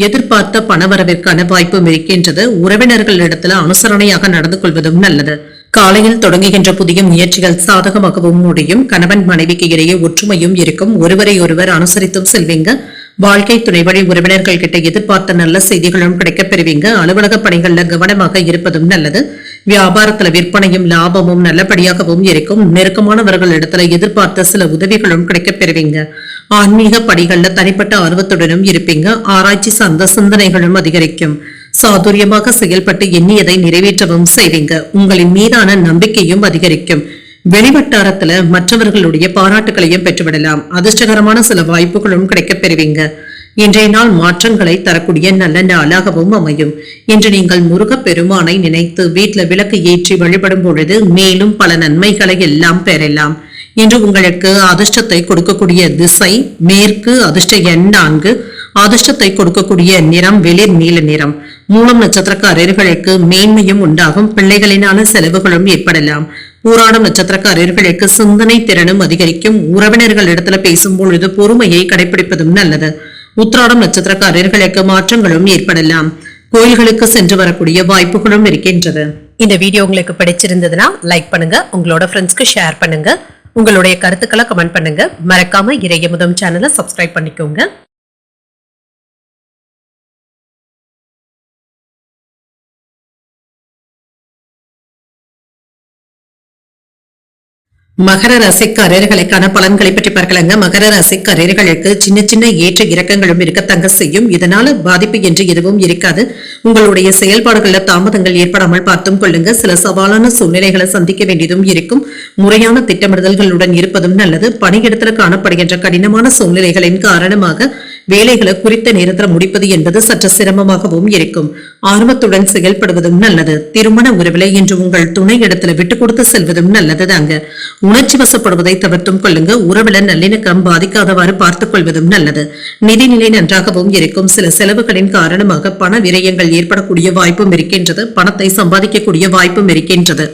எதிர்பார்த்த பணவரவிற்கான வாய்ப்பும் இருக்கின்றது. உறவினர்களிடத்துல அனுசரணையாக நடந்து கொள்வதும் நல்லது. காலையில் தொடங்குகின்ற புதிய முயற்சிகள் சாதகமாகவும் முடியும். கணவன் மனைவிக்கு இடையே ஒற்றுமையும் இருக்கும். ஒருவரை ஒருவர் அனுசரித்தும் செல்வீங்க. வாழ்க்கை துணை வழி உறவினர்கள் கிட்ட எதிர்பார்த்த நல்ல செய்திகளும் கிடைக்கப் பெறுவீங்க. அலுவலக பணிகள்ல கவனமாக இருப்பதும் நல்லது. வியாபாரத்துல விற்பனையும் லாபமும் நல்லபடியாகவும் இருக்கும். நெருக்கமானவர்கள் இடத்துல எதிர்பார்த்த சில உதவிகளும் கிடைக்கப் பெறுவீங்க. ஆன்மீக பணிகள்ல தனிப்பட்ட ஆர்வத்துடனும் இருப்பீங்க. ஆராய்ச்சி சார்ந்த சிந்தனைகளும் அதிகரிக்கும். சாதுரியமாக செயல்பட்டு எண்ணியதை நிறைவேற்றவும் செய்வீங்க. உங்களின் மீதான நம்பிக்கையும் அதிகரிக்கும். வெளிவட்டாரத்துல மற்றவர்களுடைய பாராட்டுகளையும் பெற்றுவிடலாம். அதிர்ஷ்டகரமான சில வாய்ப்புகளும் கிடைக்கப் பெறுவீங்க. இன்றைய நாள் மாற்றங்களை தரக்கூடிய நல்ல நாளாகவும் அமையும். இன்று நீங்கள் முருகப் பெருமானை நினைத்து வீட்டுல விளக்கு ஏற்றி வழிபடும் பொழுது மேலும் பல நன்மைகளை எல்லாம் பெறலாம். இன்று உங்களுக்கு அதிர்ஷ்டத்தை கொடுக்கக்கூடிய திசை மேற்கு. அதிர்ஷ்ட எண் 4. அதிர்ஷ்டத்தை கொடுக்கக்கூடிய நிறம் வெளிர் நீல நிறம். மூலம் நட்சத்திரக்காரர்களுக்கு மேன்மையும் உண்டாகும். பிள்ளைகளினால செலவுகளும் ஏற்படலாம். பூராடம் நட்சத்திரக்காரர்களுக்கு சிந்தனை திறனும் அதிகரிக்கும். உறவினர்கள் இடத்துல பேசும் பொழுது பொறுமையை கடைபிடிப்பதும் நல்லது. உத்திராடம் நட்சத்திரக்காரர்களுக்கு மாற்றங்களும் ஏற்படலாம். கோயில்களுக்கு சென்று வரக்கூடிய வாய்ப்புகளும் இருக்கின்றது. இந்த வீடியோ உங்களுக்கு பிடிச்சிருந்ததுன்னா லைக் பண்ணுங்க. உங்களோட ஃப்ரெண்ட்ஸ்க்கு ஷேர் பண்ணுங்க. உங்களுடைய கருத்துக்களை கமெண்ட் பண்ணுங்க. மறக்காம இறையமுதம் சேனலை சப்ஸ்கிரைப் பண்ணிக்கோங்க. மகர ராசிக்காரர்களுக்கான பலன்களை பற்றி பார்க்கலாங்க. மகர ராசிக்காரர்களுக்கு சின்ன சின்ன ஏற்ற இறக்கங்களும் இருக்கத்தங்க செய்யும். இதனால பாதிப்பு என்று எதுவும் இருக்காது. உங்களுடைய செயல்பாடுகள்ல தாமதங்கள் ஏற்படாமல் பார்த்தும் கொள்ளுங்க. சில சவாலான சூழ்நிலைகளை சந்திக்க வேண்டியதும் இருக்கும். முறையான திட்டமிடுதல்களுடன் இருப்பதும் நல்லது. பணியிடத்துல காணப்படுகின்ற கடினமான சூழ்நிலைகளின் காரணமாக வேலைகளை குறித்த நேரத்தில் முடிப்பது என்பது சற்று சிரமமாகவும் இருக்கும். ஆர்வத்துடன் செயல்படுவதும் நல்லது. திருமண உறவிலை இன்று உங்கள் துணை இடத்துல விட்டு கொடுத்து செல்வதும் நல்லதுதாங்க. உணர்ச்சி வசப்படுவதை தவிர்த்தும் கொள்ளுங்க. உறவுல நல்லிணக்கம் பாதிக்காதவாறு பார்த்துக் கொள்வதும் நல்லது. நிதிநிலை நன்றாகவும் இருக்கும். சில செலவுகளின் காரணமாக பண விரயங்கள் ஏற்படக்கூடிய வாய்ப்பும் இருக்கின்றது. பணத்தை சம்பாதிக்கக்கூடிய வாய்ப்பும் இருக்கின்றது.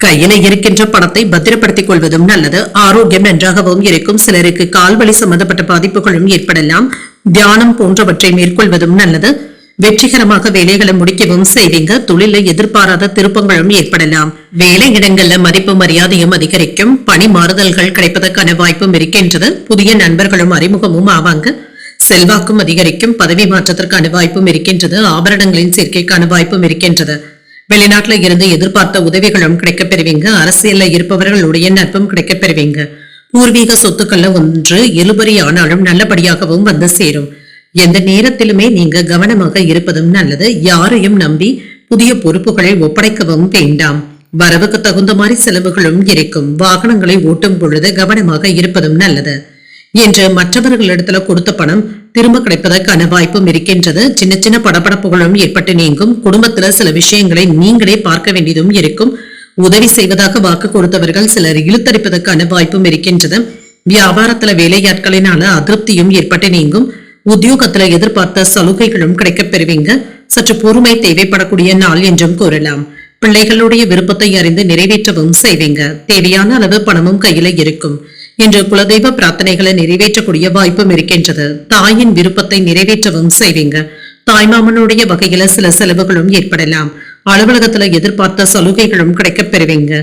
கையில இருக்கின்ற பணத்தை பத்திரப்படுத்திக் கொள்வதும் நல்லது. ஆரோக்கியம் நன்றாகவும் இருக்கும். சிலருக்கு கால்வலி சம்பந்தப்பட்ட பாதிப்புகளும் ஏற்படலாம். தியானம் போன்றவற்றை மேற்கொள்வதும் நல்லது. வெற்றிகரமாக வேலைகளை முடிக்கவும் செய்வீங்க. தொழில எதிர்பாராத திருப்பங்களும் ஏற்படலாம். வேலை இடங்கள்ல மதிப்பு மரியாதையும் அதிகரிக்கும். பணி மாறுதல்கள் கிடைப்பதற்கான வாய்ப்பும் இருக்கின்றது. புதிய நண்பர்களும் அறிமுகமும் ஆவாங்க. செல்வாக்கும் அதிகரிக்கும். பதவி மாற்றத்திற்கான வாய்ப்பும் இருக்கின்றது. ஆபரணங்களின் சேர்க்கைக்கான வாய்ப்பும் இருக்கின்றது. வெளிநாட்டுல இருந்து எதிர்பார்த்த உதவிகளும் கிடைக்கப் பெறுவீங்க. அரசியல்ல இருப்பவர்களுடைய நட்பும் கிடைக்கப் பெறுவீங்க. பூர்வீக சொத்துக்கள்ல ஒன்று இழுபறி ஆனாலும் நல்லபடியாகவும் வந்து சேரும். எந்த நேரத்திலுமே நீங்க கவனமாக இருப்பதும் நல்லது. யாரையும் நம்பி புதிய பொறுப்புகளை ஒப்படைக்கவும் வேண்டாம். வரவுக்கு தகுந்த மாதிரி செலவுகளும் இருக்கும். வாகனங்களை ஓட்டும் பொழுது கவனமாக இருப்பதும் நல்லது. என்று மற்றவர்களிடத்துல கொடுத்த பணம் திரும்ப கிடைப்பதற்கான வாய்ப்பும் இருக்கின்றது. சின்ன சின்ன படபடப்புகளும் ஏற்பட்டு நீங்கும். குடும்பத்துல சில விஷயங்களை நீங்களே பார்க்க வேண்டியதும் இருக்கும். உதவி செய்வதாக வாக்கு கொடுத்தவர்கள் சிலர் இழுத்தடிப்பதற்கான வாய்ப்பும் இருக்கின்றது. வியாபாரத்துல வேலையாட்களினால அதிருப்தியும் ஏற்பட்டு நீங்கும். உத்தியோகத்துல எதிர்பார்த்த சலுகைகளும் கிடைக்கப் பெறுவீங்க. சற்று பொறுமை தேவைப்படக்கூடிய நாள் என்றும் கூறலாம். பிள்ளைகளுடைய விருப்பத்தை அறிந்து நிறைவேற்றவும் செய்வீங்க. தேவையான அளவு பணமும் கையில இருக்கும். இன்று குலதெய்வ பிரார்த்தனைகளை நிறைவேற்றக்கூடிய வாய்ப்பும் இருக்கின்றது. தாயின் விருப்பத்தை நிறைவேற்றவும் செய்வீங்க. தாய்மாமனுடைய வகையில சில செலவுகளும் ஏற்படலாம். அலுவலகத்துல எதிர்பார்த்த சலுகைகளும் கிடைக்கப் பெறுவீங்க.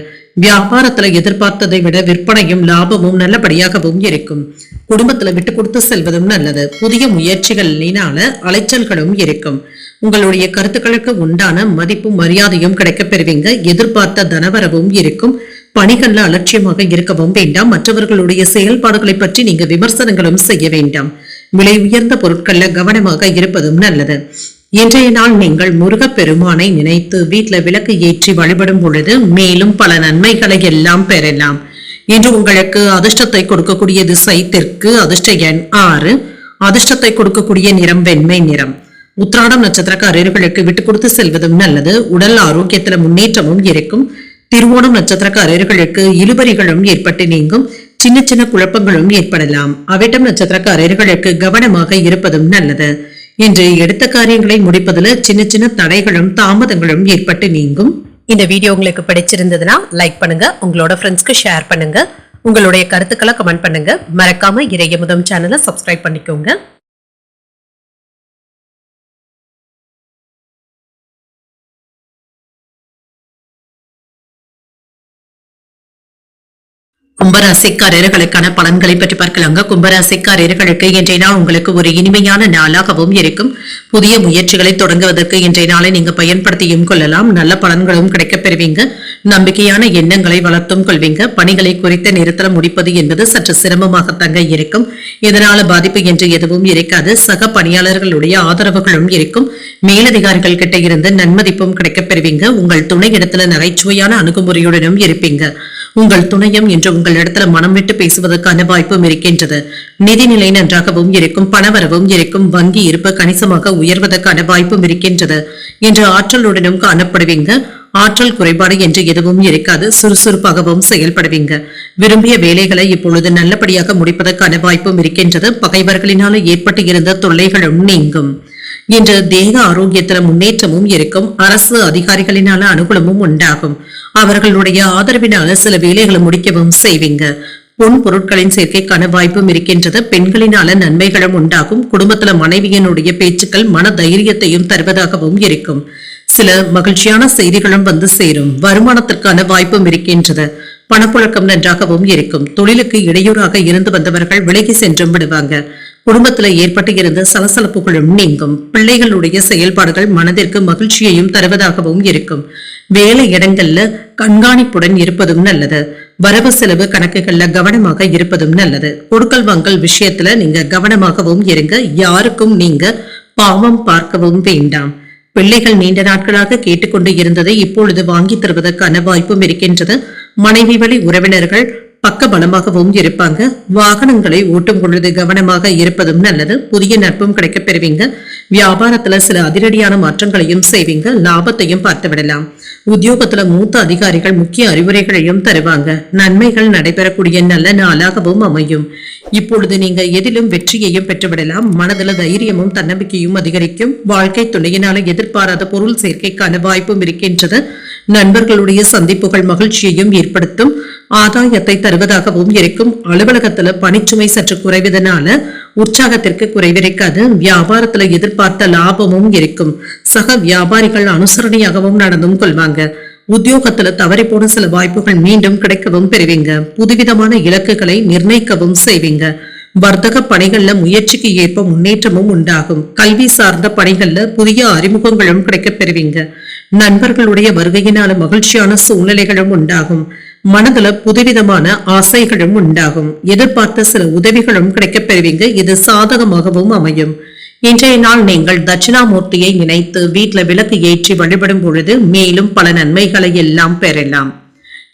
வியாபாரத்துல எதிர்பார்த்ததை விட விற்பனையும் லாபமும் நல்லபடியாகவும் இருக்கும். குடும்பத்துல விட்டு கொடுத்து செல்வதும் நல்லது. புதிய முயற்சிகளினால அலைச்சல்களும் இருக்கும். உங்களுடைய கருத்துக்களுக்கு உண்டான மதிப்பும் மரியாதையும் கிடைக்கப் பெறுவீங்க. எதிர்பார்த்த தனவரவும் இருக்கும். பணிகள்ல அலட்சியமாக இருக்கவும் வேண்டாம். மற்றவர்களுடைய செயல்பாடுகளை பற்றி நீங்க விமர்சனங்களும் செய்ய வேண்டாம். விலை உயர்ந்த பொருட்கள்ல கவனமாக இருப்பதும் நல்லது. இன்றைய நாள் நீங்கள் முருகப்பெருமானை நினைத்து வீட்டுல விளக்கு ஏற்றி வழிபடும் பொழுது மேலும் பல நன்மைகளை எல்லாம் பெறலாம். இன்று உங்களுக்கு அதிர்ஷ்டத்தை கொடுக்கக்கூடிய திசை தெற்கு. அதிர்ஷ்ட எண் 6. அதிர்ஷ்டத்தை கொடுக்கக்கூடிய நிறம் வெண்மை நிறம். உத்திராடம் நட்சத்திரக்காரர்களுக்கு விட்டு கொடுத்து செல்வதும் நல்லது. உடல் ஆரோக்கியத்துல முன்னேற்றமும் இருக்கும். திருவோணம் நட்சத்திரக்காரர்களுக்கு இழுபறிகளும் ஏற்பட்டு நீங்கும். சின்ன சின்ன குழப்பங்களும் ஏற்படலாம். அவிட்டம் நட்சத்திரக்காரர்களுக்கு கவனமாக இருப்பதும் நல்லது. இன்று எடுத்த காரியங்களை முடிப்பதுல சின்ன சின்ன தடைகளும் தாமதங்களும் ஏற்பட்டு நீங்கும். இந்த வீடியோ உங்களுக்கு பிடிச்சிருந்ததுன்னா லைக் பண்ணுங்க. உங்களோட ஃப்ரெண்ட்ஸ்க்கு ஷேர் பண்ணுங்க. உங்களுடைய கருத்துக்களை கமெண்ட் பண்ணுங்க. மறக்காம இறையமுதம் சேனலை சப்ஸ்கிரைப் பண்ணிக்கோங்க. கும்பராசிக்காரர்களுக்கான பலன்களை பற்றி பார்க்கலாங்க. கும்பராசிக்காரர்களுக்கு இன்றைய நாள் உங்களுக்கு ஒரு இனிமையான நாளாகவும் இருக்கும். புதிய முயற்சிகளை தொடங்குவதற்கு இன்றைய நாளை நீங்க பயன்படுத்தியும் கொள்ளலாம். நல்ல பலன்களும் கிடைக்கப் பெறுவீங்க. நம்பிக்கையான எண்ணங்களை வளர்த்தும் கொள்வீங்க. பணிகளை குறித்த நேரத்தில் முடிப்பது என்பது சற்று சிரமமாகத்தாங்க இருக்கும். இதனால பாதிப்பு என்று எதுவும் இருக்காது. சக பணியாளர்களுடைய ஆதரவுகளும் இருக்கும். மேலதிகாரிகள் கிட்ட இருந்து நன்மதிப்பும் கிடைக்கப் பெறுவீங்க. உங்கள் துணை இடத்துல நகைச்சுவையான அணுகுமுறையுடனும் இருப்பீங்க. உங்கள் துணையும் இன்று உங்கள் இடத்துல மனம் விட்டு பேசுவதற்கான வாய்ப்பும் இருக்கின்றது. நிதிநிலை நன்றாகவும் இருக்கும். பணவரவும் இருக்கும். வங்கி இருப்பு கணிசமாக உயர்வதற்கான வாய்ப்பும் இருக்கின்றது. இன்று ஆற்றலுடனும் காணப்படுவீங்க. ஆற்றல் குறைபாடு என்று எதுவும் இருக்காது. சுறுசுறுப்பாகவும் செயல்படுவீங்க. விரும்பிய வேலைகளை இப்பொழுது நல்லபடியாக முடிப்பதற்கான வாய்ப்பும் இருக்கின்றது. பகைவர்களினால ஏற்பட்டு இருந்த தொல்லைகளும் நீங்கும். இன்று தேக ஆரோக்கியத்துல முன்னேற்றமும் இருக்கும். அரசு அதிகாரிகளினால அனுகூலமும் உண்டாகும். அவர்களுடைய ஆதரவினால சில வேலைகளை முடிக்கவும் செய்வீங்க. பொன் பொருட்களின் சேர்க்கைக்கான வாய்ப்பும் இருக்கின்றது. பெண்களினால நன்மைகளும் உண்டாகும். குடும்பத்துல மனைவியினுடைய பேச்சுக்கள் மன தைரியத்தையும் தருவதாகவும் இருக்கும். சில மகிழ்ச்சியான செய்திகளும் வந்து சேரும். வருமானத்திற்கான வாய்ப்பும் இருக்கின்றது. பணப்புழக்கம் நன்றாகவும் இருக்கும். தொழிலுக்கு இடையூறாக இருந்து வந்தவர்கள் விலகி சென்றும் விடுவாங்க. குடும்பத்துல ஏற்பட்டு இருந்த சலசலப்புகளும் நீங்கும். பிள்ளைகளுடைய செயல்பாடுகள் மனதிற்கு மகிழ்ச்சியையும் தருவதாகவும் இருக்கும். வேலை இடங்கள்ல கண்காணிப்புடன் இருப்பதும் நல்லது. வரவு செலவு கணக்குகள்ல கவனமாக இருப்பதும் நல்லது. கொடுக்கல் வாங்கல் விஷயத்துல நீங்க கவனமாகவும் இருங்க. யாருக்கும் நீங்க பாவம் பார்க்கவும் வேண்டாம். பிள்ளைகள் நீண்ட நாட்களாக கேட்டுக்கொண்டு இருந்ததை இப்பொழுது வாங்கி தருவதற்கான வாய்ப்பும் இருக்கின்றது. மனைவி வழி உறவினர்கள் பக்க பலமாகவும் இருப்பாங்க. வாகனங்களை ஓட்டும் பொழுது கவனமாக இருப்பதும் நல்லது. புதிய நட்பும் கிடைக்கப் பெறுவீங்க. வியாபாரத்துல சில அதிரடியான மாற்றங்களையும் செய்வீங்க. லாபத்தையும் பார்த்து விடலாம். உத்தியோகத்துல மூத்த அதிகாரிகள் முக்கிய அறிவுரைகளையும் தருவாங்க. நன்மைகள் நடைபெறக்கூடிய நல்ல நாளாகவும் அமையும். இப்பொழுது நீங்க எதிலும் வெற்றியையும் பெற்றுவிடலாம். மனதுல தைரியமும் தன்னம்பிக்கையும் அதிகரிக்கும். வாழ்க்கை துணையினால எதிர்பாராத பொருள் சேர்க்கைக்கான வாய்ப்பும் இருக்கின்றது. நண்பர்களுடைய சந்திப்புகள் மகிழ்ச்சியையும் ஏற்படுத்தும். ஆதாயத்தை தருவதாகவும் இருக்கும். அலுவலகத்துல பணிச்சுமை சற்று குறைவதனால உற்சாகத்திற்கு குறைவிருக்காது. வியாபாரத்துல எதிர்பார்த்த லாபமும் இருக்கும். சக வியாபாரிகள் அனுசரணையாகவும் நடந்தும் கொள்வாங்க. உத்தியோகத்துல தவறி போன சில வாய்ப்புகள் மீண்டும் கிடைக்கவும் பெறுவீங்க. புதுவிதமான இலக்குகளை நிர்ணயிக்கவும் செய்வீங்க. வர்த்தக பணிகள்ல முயற்சிக்கு ஏற்ப முன்னேற்றமும் உண்டாகும். கல்வி சார்ந்த பணிகள்ல புதிய அறிமுகங்களும் கிடைக்கப் பெறுவீங்க. நண்பர்களுடைய வருகையினால மகிழ்ச்சியான சூழ்நிலைகளும் உண்டாகும். மனதுல புதுவிதமான ஆசைகளும் உண்டாகும். எதிர்பார்த்த சில உதவிகளும் கிடைக்கப் பெறுவீங்க. இது சாதகமாகவும் அமையும். இன்றைய நாள் நீங்கள் தட்சிணாமூர்த்தியை நினைத்து வீட்டுல விளக்கு ஏற்றி வழிபடும் பொழுது மேலும் பல நன்மைகளை எல்லாம் பெறலாம்.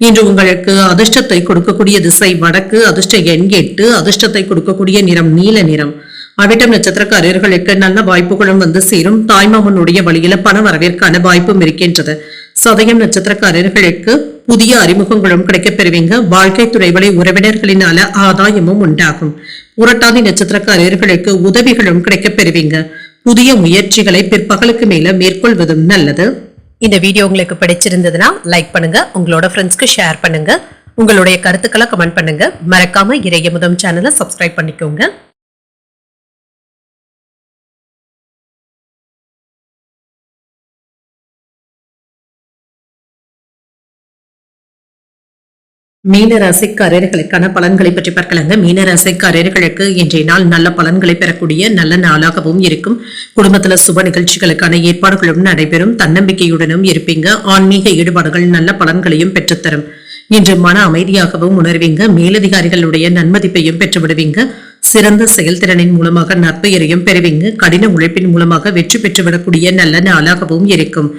இன்று உங்களுக்கு அதிர்ஷ்டத்தை கொடுக்கக்கூடிய திசை வடக்கு. அதிர்ஷ்ட எண் 8. அதிர்ஷ்டத்தை கொடுக்கக்கூடிய நிறம் நீல நிறம். அவிட்டம் நட்சத்திரக்காரர்களுக்கு நல்ல வாய்ப்புகளும் வந்து சேரும். தாய்மாமனுடைய வழியில பண வரவிற்கான வாய்ப்பும் இருக்கின்றது. சதயம் நட்சத்திரக்காரர்களுக்கு புதிய அறிமுகங்களும் கிடைக்கப் பெறுவீங்க. வாழ்க்கை துறைவழி உறவினர்களினால ஆதாயமும் உண்டாகும். புரட்டாதி நட்சத்திரக்காரர்களுக்கு உதவிகளும் கிடைக்கப் பெறுவீங்க. புதிய முயற்சிகளை பிற்பகலுக்கு மேல மேற்கொள்வதும் நல்லது. இந்த வீடியோ உங்களுக்கு பிடிச்சிருந்ததுன்னா லைக் பண்ணுங்க. உங்களோட ஃப்ரெண்ட்ஸ்க்கு ஷேர் பண்ணுங்க. உங்களுடைய கருத்துக்களை கமெண்ட் பண்ணுங்க. மறக்காம இறையமுதம் சேனலை சப்ஸ்கிரைப் பண்ணிக்கோங்க. மீனராசிக்காரர்களுக்கான பலன்களை பற்றி பார்க்கலாங்க. மீனராசிக்காரர்களுக்கு இன்றைய நாள் நல்ல பலன்களை பெறக்கூடிய நல்ல நாளாகவும் இருக்கும். குடும்பத்துல சுப நிகழ்ச்சிகளுக்கான ஏற்பாடுகளும் நடைபெறும். தன்னம்பிக்கையுடனும் இருப்பீங்க. ஆன்மீக ஈடுபாடுகள் நல்ல பலன்களையும் பெற்றுத்தரும். இன்று மன அமைதியாகவும் உணர்வீங்க. மேலதிகாரிகளுடைய நன்மதிப்பையும் பெற்றுவிடுவீங்க. சிறந்த செயல்திறனின் மூலமாக நற்பெயரையும் பெறுவீங்க. கடின உழைப்பின் மூலமாக வெற்றி பெற்றுவிடக்கூடிய நல்ல நாளாகவும் இருக்கும்.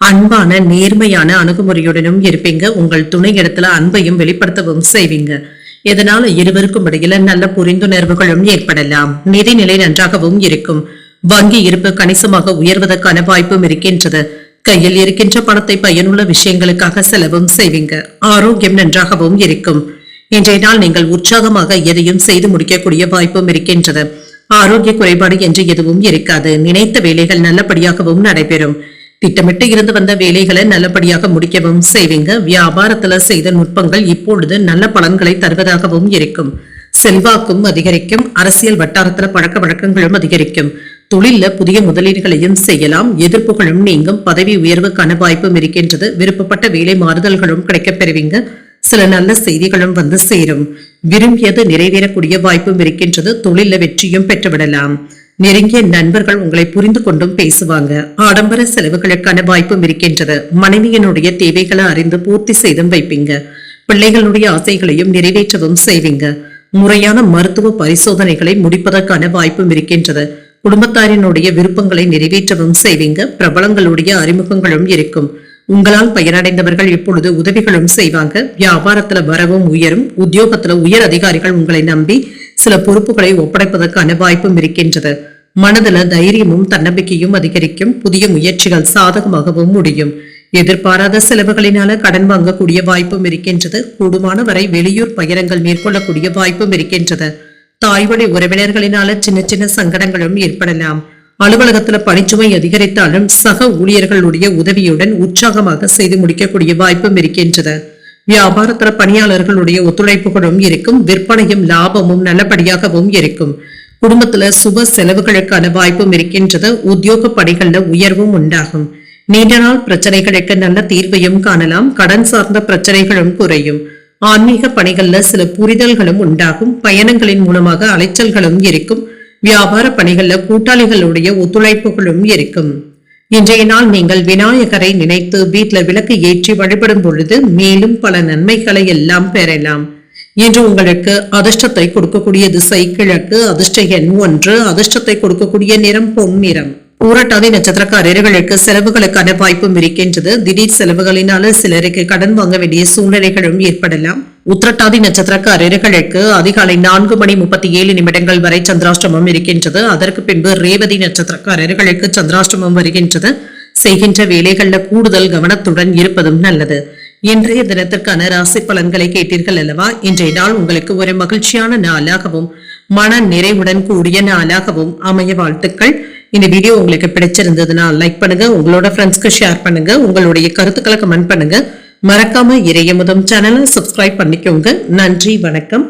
அன்பான நேர்மையான அணுகுமுறையுடனும் இருப்பீங்க. உங்கள் துணை இடத்துல அன்பையும் வெளிப்படுத்தவும் செய்வீங்க. இதனால இருவருக்கும் இடையில நல்ல புரிந்துணர்வுகளும் ஏற்படலாம். நிதிநிலை நன்றாகவும் இருக்கும். வங்கி இருப்பு கணிசமாக உயர்வதற்கான வாய்ப்பும் இருக்கின்றது. கையில் இருக்கின்ற பணத்தை பயனுள்ள விஷயங்களுக்காக செலவும் செய்வீங்க. ஆரோக்கியம் நன்றாகவும் இருக்கும். இன்றைய நாள் நீங்கள் உற்சாகமாக எதையும் செய்து முடிக்கக்கூடிய வாய்ப்பும் இருக்கின்றது. ஆரோக்கிய குறைபாடு என்று எதுவும் இருக்காது. நினைத்த வேலைகள் நல்லபடியாகவும் நடைபெறும். திட்டமிட்டு இருந்து வந்த வேலைகளை நல்லபடியாக முடிக்கவும் செய்வீங்க. வியாபாரத்துல செய்த நுட்பங்கள் இப்பொழுது நல்ல பலன்களை தருவதாகவும் இருக்கும். செல்வாக்கும் அதிகரிக்கும். அரசியல் வட்டாரத்துல பழக்க வழக்கங்களும் அதிகரிக்கும். தொழில புதிய முதலீடுகளையும் செய்யலாம். எதிர்ப்புகளும் நீங்கும். பதவி உயர்வுக்கான வாய்ப்பும் இருக்கின்றது. விருப்பப்பட்ட வேலை மாறுதல்களும் கிடைக்கப் பெறுவீங்க. சில நல்ல செய்திகளும் வந்து சேரும். விரும்பியது நிறைவேறக்கூடிய வாய்ப்பும் இருக்கின்றது. தொழில வெற்றியும் பெற்றுவிடலாம். நெருங்கிய நண்பர்கள் உங்களை புரிந்து கொண்டும் பேசுவாங்க. ஆடம்பர செலவுகளுக்கான வாய்ப்பும் இருக்கின்றது. மனைவியினுடைய தேவைகளை அறிந்து பூர்த்தி செய்தும் வைப்பீங்க. பிள்ளைகளுடைய ஆசைகளையும் நிறைவேற்றவும் செய்வீங்க. முறையான மருத்துவ பரிசோதனைகளை முடிப்பதற்கான வாய்ப்பும் இருக்கின்றது. குடும்பத்தாரினுடைய விருப்பங்களை நிறைவேற்றவும் செய்வீங்க. பிரபலங்களுடைய அறிமுகங்களும் இருக்கும். உங்களால் பயனடைந்தவர்கள் இப்பொழுது உதவிகளும் செய்வாங்க. வியாபாரத்துல வரவும் உயரும். உத்தியோகத்துல உயர் அதிகாரிகள் உங்களை நம்பி சில பொறுப்புகளை ஒப்படைப்பதற்கான வாய்ப்பும் இருக்கின்றது. மனதுல தைரியமும் தன்னம்பிக்கையும் அதிகரிக்கும். புதிய முயற்சிகள் சாதகமாகவும் முடியும். எதிர்பாராத செலவுகளினால கடன் வாங்கக்கூடிய வாய்ப்பும் இருக்கின்றது. கூடுமான வரை வெளியூர் பயணங்கள் மேற்கொள்ளக்கூடிய வாய்ப்பும் இருக்கின்றது. தாய்வழி உறவினர்களினால சின்ன சின்ன சங்கடங்களும் ஏற்படலாம். அலுவலகத்துல பணிச்சுமை அதிகரித்தாலும் சக ஊழியர்களுடைய உதவியுடன் உற்சாகமாக செய்து முடிக்கக்கூடிய வாய்ப்பும் இருக்கின்றது. வியாபாரத்துல பணியாளர்களுடைய ஒத்துழைப்புகளும் இருக்கும். விற்பனையும் லாபமும் நல்லபடியாகவும் இருக்கும். குடும்பத்துல சுப செலவுகளுக்கான வாய்ப்பும் இருக்கின்றது. உத்தியோக பணிகள்ல உயர்வும் உண்டாகும். நீண்ட நாள் பிரச்சனைகளுக்கு நல்ல தீர்வையும் காணலாம். கடன் சார்ந்த பிரச்சனைகளும் குறையும். ஆன்மீக பணிகள்ல சில புரிதல்களும் உண்டாகும். பயணங்களின் மூலமாக அலைச்சல்களும் இருக்கும். வியாபார பணிகள்ல கூட்டாளிகளுடைய ஒத்துழைப்புகளும் இருக்கும். இன்றைய நாள் நீங்கள் விநாயகரை நினைத்து வீட்டுல விளக்கு ஏற்றி வழிபடும் பொழுது மேலும் பல நன்மைகளை எல்லாம் பெறலாம். இன்று உங்களுக்கு அதிர்ஷ்டத்தை கொடுக்கக்கூடிய திசை கிழக்கு. அதிர்ஷ்ட எண் 1. அதிர்ஷ்டத்தை கொடுக்கக்கூடிய நிறம் பொன் நிறம். பூரட்டாதி நட்சத்திரக்காரர்களுக்கு செலவுகளுக்கான வாய்ப்பும் இருக்கின்றது. திடீர் செலவுகளினால சிலருக்கு கடன் வாங்க வேண்டிய சூழ்நிலைகளும் ஏற்படலாம். உத்திரட்டாதி நட்சத்திரக்காரர்களுக்கு அதிகாலை 4:37 வரை சந்திராஷ்டமம் இருக்கின்றது. அதற்கு பின்பு ரேவதி நட்சத்திரக்காரர்களுக்கு சந்திராஷ்டமம் வருகின்றது. செய்கின்ற வேலைகள்ல கூடுதல் கவனத்துடன் இருப்பதும் நல்லது. இன்றைய தினத்திற்கான ராசி பலன்களை கேட்டீர்கள் அல்லவா? இன்றைய நாள் உங்களுக்கு ஒரு மகிழ்ச்சியான நாளாகவும் மன நிறைவுடன் கூடிய நாளாகவும் அமைய வாழ்த்துக்கள். இந்த வீடியோ உங்களுக்கு பிடிச்சிருந்ததுன்னா லைக் பண்ணுங்க. உங்களோட ஃப்ரெண்ட்ஸ்க்கு ஷேர் பண்ணுங்க. உங்களுடைய கருத்துக்களை கமெண்ட் பண்ணுங்க. மறக்காம இறையமுதம் சேனலை சப்ஸ்கிரைப் பண்ணிக்கோங்க. நன்றி, வணக்கம்.